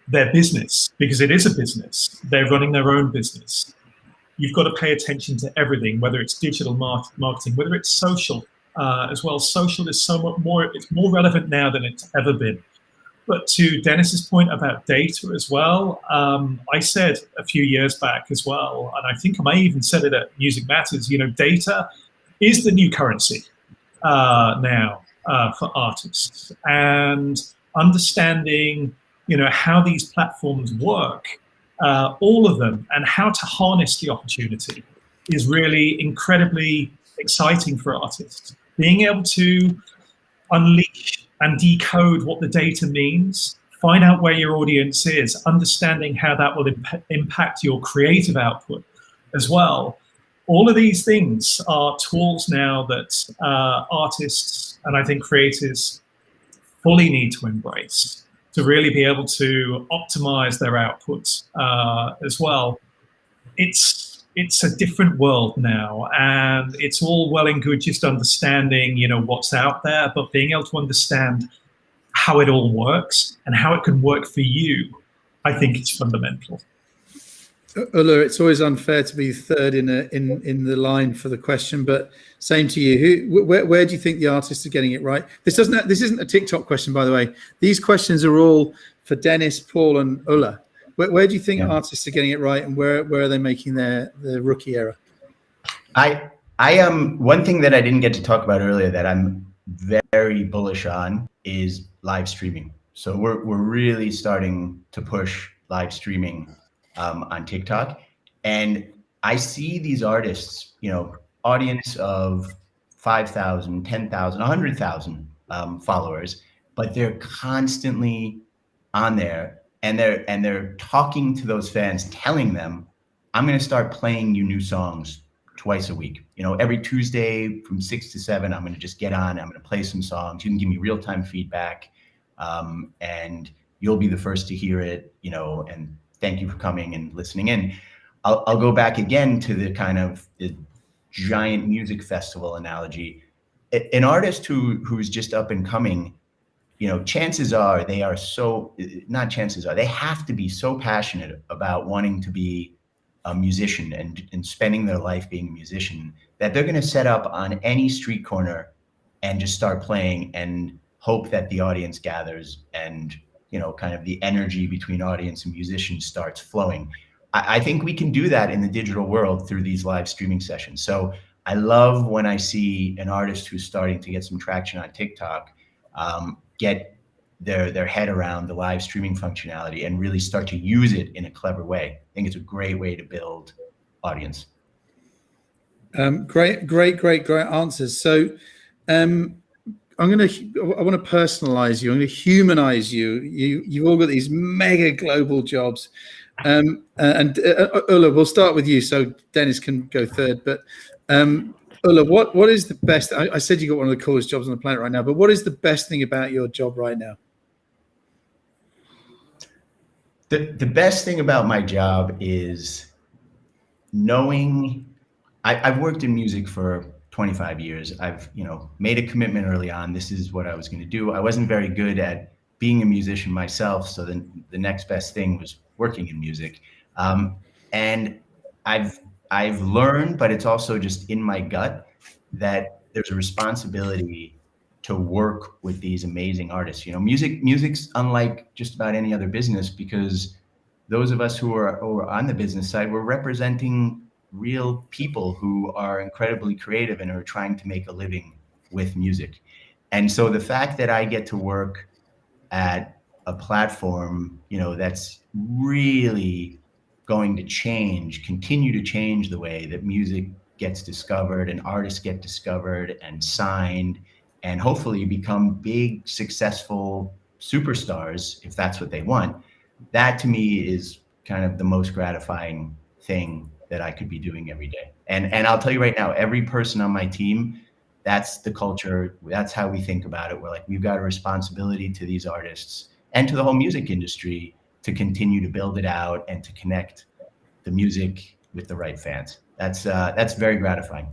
their business, because it is a business. They're running their own business. You've got to pay attention to everything, whether it's digital marketing, whether it's social as well. Social is so much more, it's more relevant now than it's ever been. But to Dennis's point about data as well, I said a few years back as well, and I think I may even said it at Music Matters, data is the new currency now for artists. And understanding, how these platforms work, all of them, and how to harness the opportunity is really incredibly exciting for artists. Being able to unleash and decode what the data means, find out where your audience is, understanding how that will impact your creative output as well. All of these things are tools now that artists and I think creators fully need to embrace to really be able to optimize their output as well. It's a different world now, and it's all well and good just understanding, what's out there, but being able to understand how it all works and how it can work for you, I think it's fundamental. Ulla, it's always unfair to be third in the line for the question, but same to you. Where do you think the artists are getting it right? This isn't a TikTok question, by the way. These questions are all for Dennis, Paul, and Ulla. Where do you think artists are getting it right, and where are they making the rookie error? I am one thing that I didn't get to talk about earlier that I'm very bullish on is live streaming. So we're really starting to push live streaming on TikTok, and I see these artists, audience of 5,000, 10,000, 100,000 followers, but they're constantly on there. And they're talking to those fans, telling them, I'm going to start playing you new songs twice a week. Every Tuesday from 6 to 7, I'm going to just get on. I'm going to play some songs. You can give me real-time feedback, and you'll be the first to hear it, and thank you for coming and listening in. I'll go back again to the kind of the giant music festival analogy. An artist who's just up and coming, chances are they have to be so passionate about wanting to be a musician and spending their life being a musician that they're going to set up on any street corner and just start playing and hope that the audience gathers and, kind of the energy between audience and musicians starts flowing. I think we can do that in the digital world through these live streaming sessions. So I love when I see an artist who's starting to get some traction on TikTok, get their head around the live streaming functionality and really start to use it in a clever way. I think it's a great way to build audience. Great answers. So I want to personalize you. I'm going to humanize you. You've all got these mega global jobs. And Ulla, we'll start with you so Dennis can go third. But Ulla, what is the best? I said you got one of the coolest jobs on the planet right now, but what is the best thing about your job right now? The best thing about my job is knowing I've worked in music for 25 years. I've, made a commitment early on. This is what I was going to do. I wasn't very good at being a musician myself. So then the next best thing was working in music. And I've learned, but it's also just in my gut that there's a responsibility to work with these amazing artists. Music's unlike just about any other business because those of us who are on the business side, we're representing real people who are incredibly creative and are trying to make a living with music. And so the fact that I get to work at a platform, that's really going to continue to change the way that music gets discovered and artists get discovered and signed and hopefully become big, successful superstars, if that's what they want. That to me is kind of the most gratifying thing that I could be doing every day. And I'll tell you right now, every person on my team, that's the culture. That's how we think about it. We're like, we've got a responsibility to these artists and to the whole music industry to continue to build it out and to connect the music with the right fans. That's very gratifying.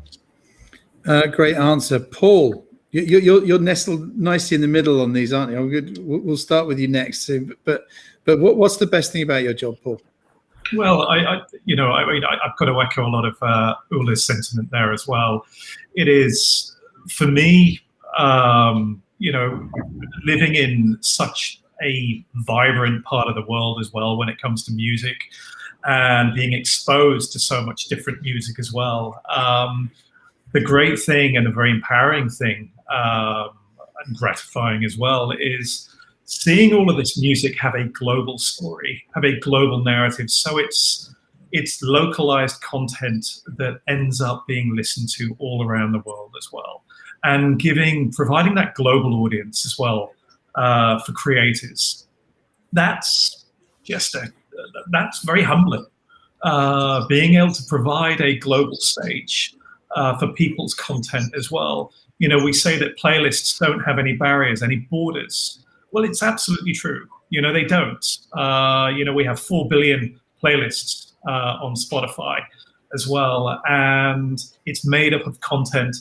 Great answer. Paul, you're nestled nicely in the middle on these, aren't you? We'll start with you next. But what's the best thing about your job, Paul? Well, I've got to echo a lot of Ulla's sentiment there as well. It is, for me, living in such a vibrant part of the world as well when it comes to music, and being exposed to so much different music as well. The great thing and the very empowering thing, and gratifying as well, is seeing all of this music have a global story, have a global narrative. So it's localized content that ends up being listened to all around the world as well, and providing that global audience as well for creators. That's very humbling. Being able to provide a global stage for people's content as well. We say that playlists don't have any barriers, any borders. Well, it's absolutely true. They don't. We have 4 billion playlists on Spotify as well, and it's made up of content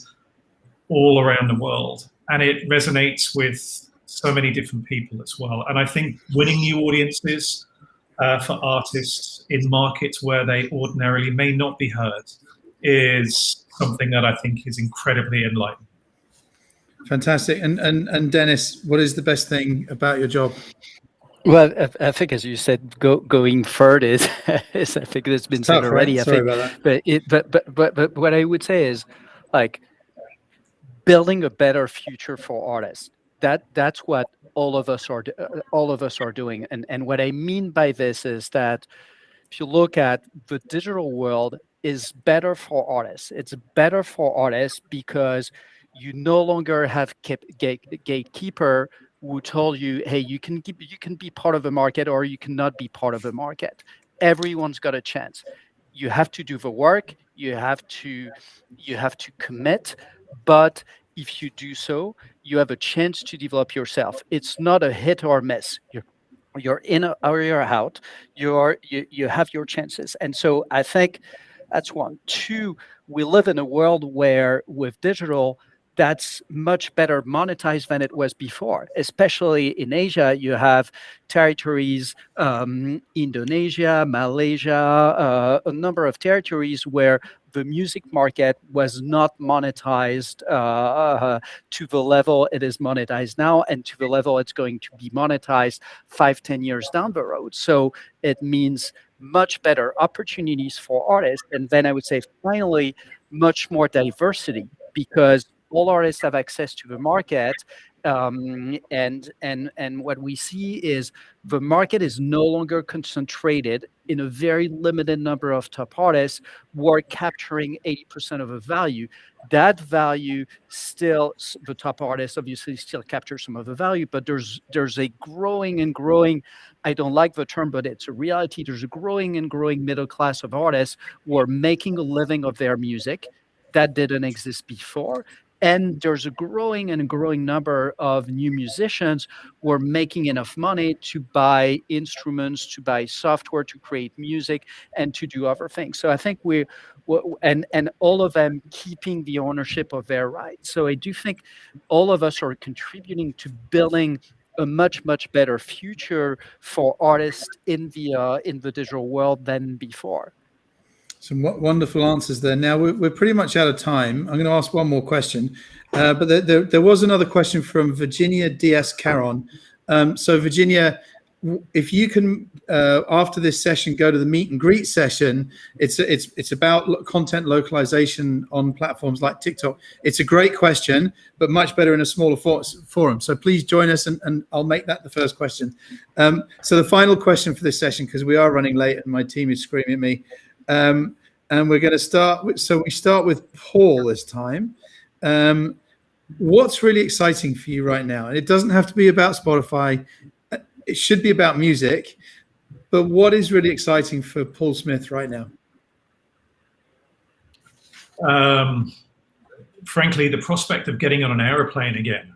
all around the world, and it resonates with so many different people as well. And I think winning new audiences for artists in markets where they ordinarily may not be heard is something that I think is incredibly enlightening. Fantastic. And Dennis, what is the best thing about your job? Well, I think, as you said, going further is I think it's been said already. Right? Sorry about that. But what I would say is, like, building a better future for artists. That's what all of us are doing. And what I mean by this is that if you look at the digital world, is better for artists. It's better for artists because you no longer have gatekeeper who told you, hey, you can be part of the market or you cannot be part of the market. Everyone's got a chance. You have to do the work. You have to commit. But if you do so, you have a chance to develop yourself. It's not a hit or miss. You're in or you're out. You have your chances. And so I think that's one. Two, we live in a world where with digital, that's much better monetized than it was before. Especially in Asia, you have territories, Indonesia, Malaysia, a number of territories where the music market was not monetized to the level it is monetized now, and to the level it's going to be monetized 5-10 years down the road. So it means much better opportunities for artists. And then I would say, finally, much more diversity, because all artists have access to the market, and what we see is the market is no longer concentrated in a very limited number of top artists who are capturing 80% of the value. That value still, the top artists obviously still capture some of the value, but there's a growing, I don't like the term, but it's a reality. There's a growing middle class of artists who are making a living of their music. That didn't exist before. And there's a growing number of new musicians who are making enough money to buy instruments, to buy software, to create music, and to do other things. So I think and all of them keeping the ownership of their rights. So I do think all of us are contributing to building a much better future for artists in the digital world than before. Some wonderful answers there. Now we're pretty much out of time. I'm going to ask one more question, but there was another question from Virginia Diaz Caron. So Virginia, if you can, after this session, go to the meet and greet session. It's about content localization on platforms like TikTok. It's a great question, but much better in a smaller forum. So please join us, and I'll make that the first question. So the final question for this session, because we are running late and my team is screaming at me. And we're going to start. So we start with Paul this time. What's really exciting for you right now? And it doesn't have to be about Spotify. It should be about music. But what is really exciting for Paul Smith right now? Frankly, the prospect of getting on an aeroplane again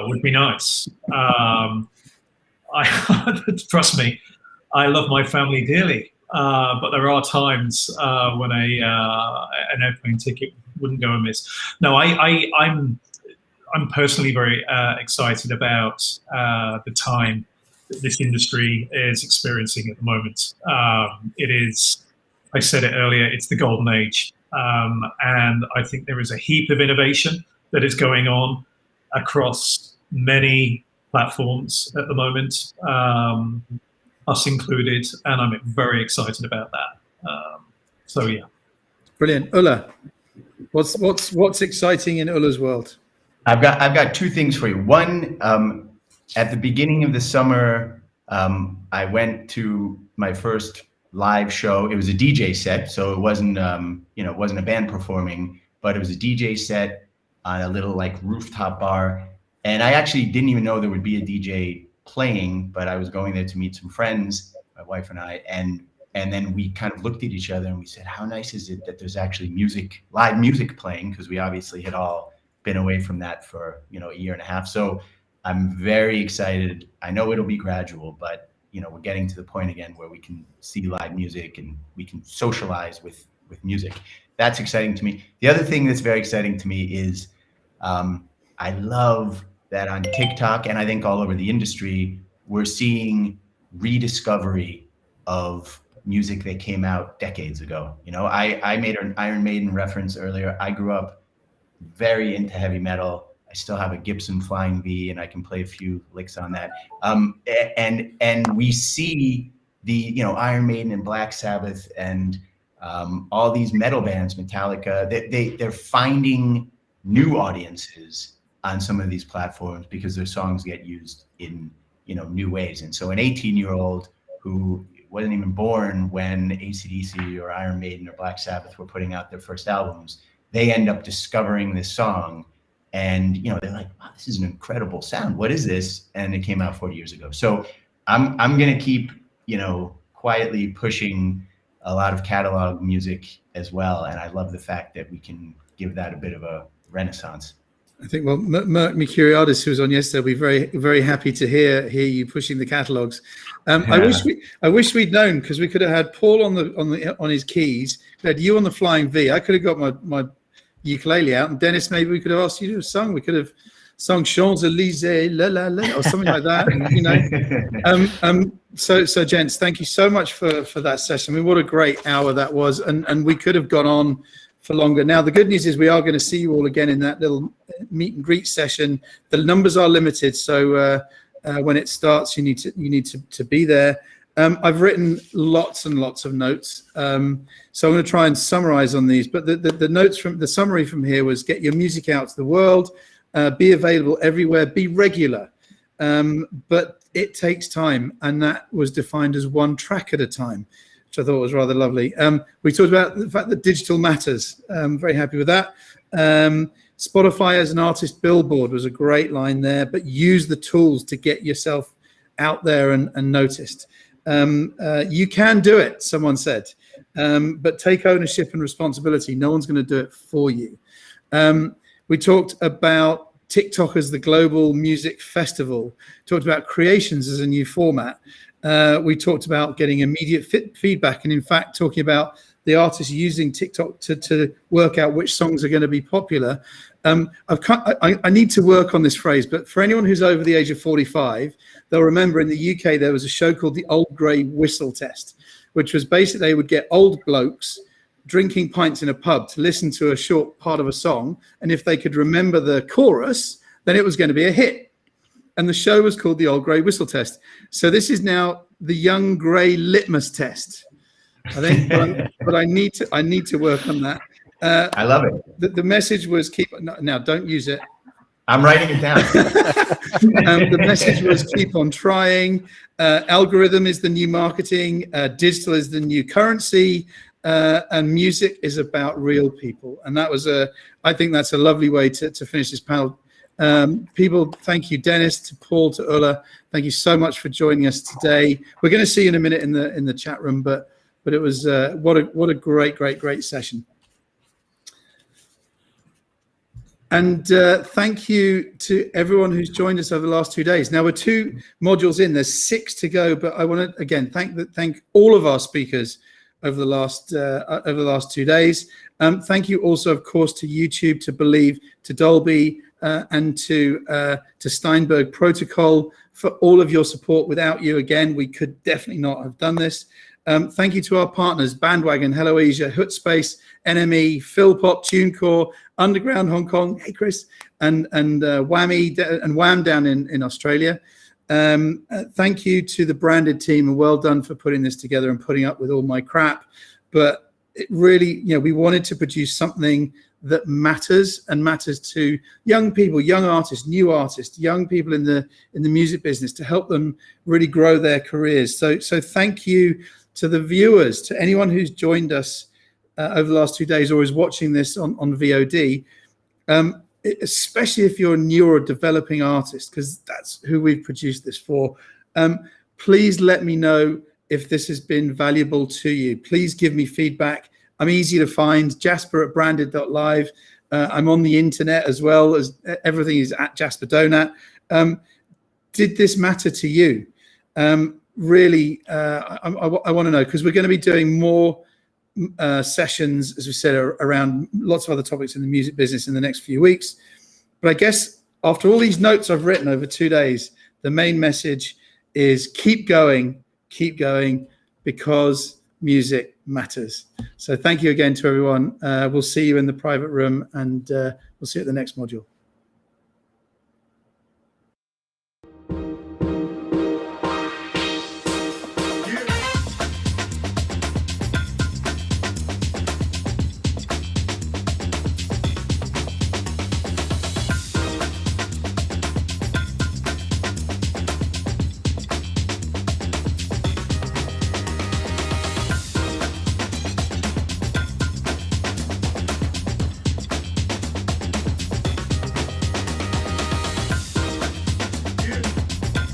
would be nice. Trust me, I love my family dearly. But there are times when an airplane ticket wouldn't go amiss. No, I'm personally very excited about the time that this industry is experiencing at the moment. It is, I said it earlier, it's the golden age, and I think there is a heap of innovation that is going on across many platforms at the moment, us included, and I'm very excited about that. So yeah. Brilliant. Ulla, what's exciting in Ulla's world? I've got two things for you. One, at the beginning of the summer, I went to my first live show. It was a DJ set, so it wasn't it wasn't a band performing, but it was a DJ set on a little like rooftop bar. And I actually didn't even know there would be a DJ playing, but I was going there to meet some friends, my wife and I, and then we kind of looked at each other and we said, how nice is it that there's actually live music playing? Because we obviously had all been away from that for a year and a half. So I'm very excited. I know it'll be gradual, but we're getting to the point again where we can see live music and we can socialize with music. That's exciting to me. The other thing that's very exciting to me is I love that on TikTok, and I think all over the industry, we're seeing rediscovery of music that came out decades ago. I made an Iron Maiden reference earlier. I grew up very into heavy metal. I still have a Gibson Flying V, and I can play a few licks on that. And we see the Iron Maiden and Black Sabbath and all these metal bands, Metallica. They're finding new audiences on some of these platforms because their songs get used in new ways. And so an 18-year-old who wasn't even born when AC/DC or Iron Maiden or Black Sabbath were putting out their first albums, they end up discovering this song, and they're like, wow, this is an incredible sound. What is this? And it came out 40 years ago. So I'm gonna keep quietly pushing a lot of catalog music as well, and I love the fact that we can give that a bit of a renaissance. I think, well, Merck Mercuriadis, who was on yesterday, will be very, very happy to hear you pushing the catalogs. Yeah. I wish we'd known, because we could have had Paul on his keys, we had you on the Flying V. I could have got my ukulele out, and Dennis, maybe we could have asked you to do a song. We could have sung Champs-Élysées, la la la, or something like that. And, so gents, thank you so much for that session. I mean, what a great hour that was, and we could have gone on for longer. Now, the good news is we are going to see you all again in that little meet and greet session. The numbers are limited, so when it starts, you need to be there. I've written lots and lots of notes, so I'm going to try and summarize on these. But the notes from the summary from here was: get your music out to the world, be available everywhere, be regular, but it takes time, and that was defined as one track at a time, which I thought was rather lovely. We talked about the fact that digital matters. I'm very happy with that. Spotify as an artist billboard was a great line there, but use the tools to get yourself out there and noticed. You can do it, someone said, but take ownership and responsibility. No one's going to do it for you. We talked about TikTok as the global music festival, talked about creations as a new format. We talked about getting immediate feedback, and in fact, talking about the artists using TikTok to work out which songs are going to be popular. I need to work on this phrase, but for anyone who's over the age of 45, they'll remember in the UK there was a show called the Old Grey Whistle Test, which was basically they would get old blokes drinking pints in a pub to listen to a short part of a song, and if they could remember the chorus, then it was going to be a hit. And the show was called the Old Grey Whistle Test. So this is now the Young Grey Litmus Test, I think, but I need to work on that. I love it. The message was now don't use it. I'm writing it down. The message was keep on trying. Algorithm is the new marketing. Digital is the new currency. And music is about real people. And that was I think that's a lovely way to finish this panel. People, thank you, Dennis, to Paul, to Ulla. Thank you so much for joining us today. We're going to see you in a minute in the chat room, but it was what a great session. And thank you to everyone who's joined us over the last 2 days. Now we're 2 modules in. There's 6 to go, but I want to again thank all of our speakers over the last 2 days. Thank you also, of course, to YouTube, to Believe, to Dolby, and to Steinberg Protocol for all of your support. Without you, again, we could definitely not have done this. Thank you to our partners, Bandwagon, Hello Asia, Hootspace, NME, Philpop, TuneCore, Underground Hong Kong, hey Chris, and Whammy and Wham down in Australia. Thank you to the Branded team, and well done for putting this together and putting up with all my crap. But it really, we wanted to produce something that matters, and matters to young people, young artists, new artists, young people in the music business, to help them really grow their careers. So thank you to the viewers, to anyone who's joined us over the last 2 days or is watching this on VOD, especially if you're a new or developing artist, because that's who we've produced this for. Please let me know if this has been valuable to you. Please give me feedback. I'm easy to find, jasper@branded.live. I'm on the internet as well, as everything is at Jasper Donat. Did this matter to you? Really, I want to know, because we're going to be doing more sessions, as we said, around lots of other topics in the music business in the next few weeks. But I guess after all these notes I've written over 2 days, the main message is keep going, because music matters. So thank you again to everyone. We'll see you in the private room, and we'll see you at the next module.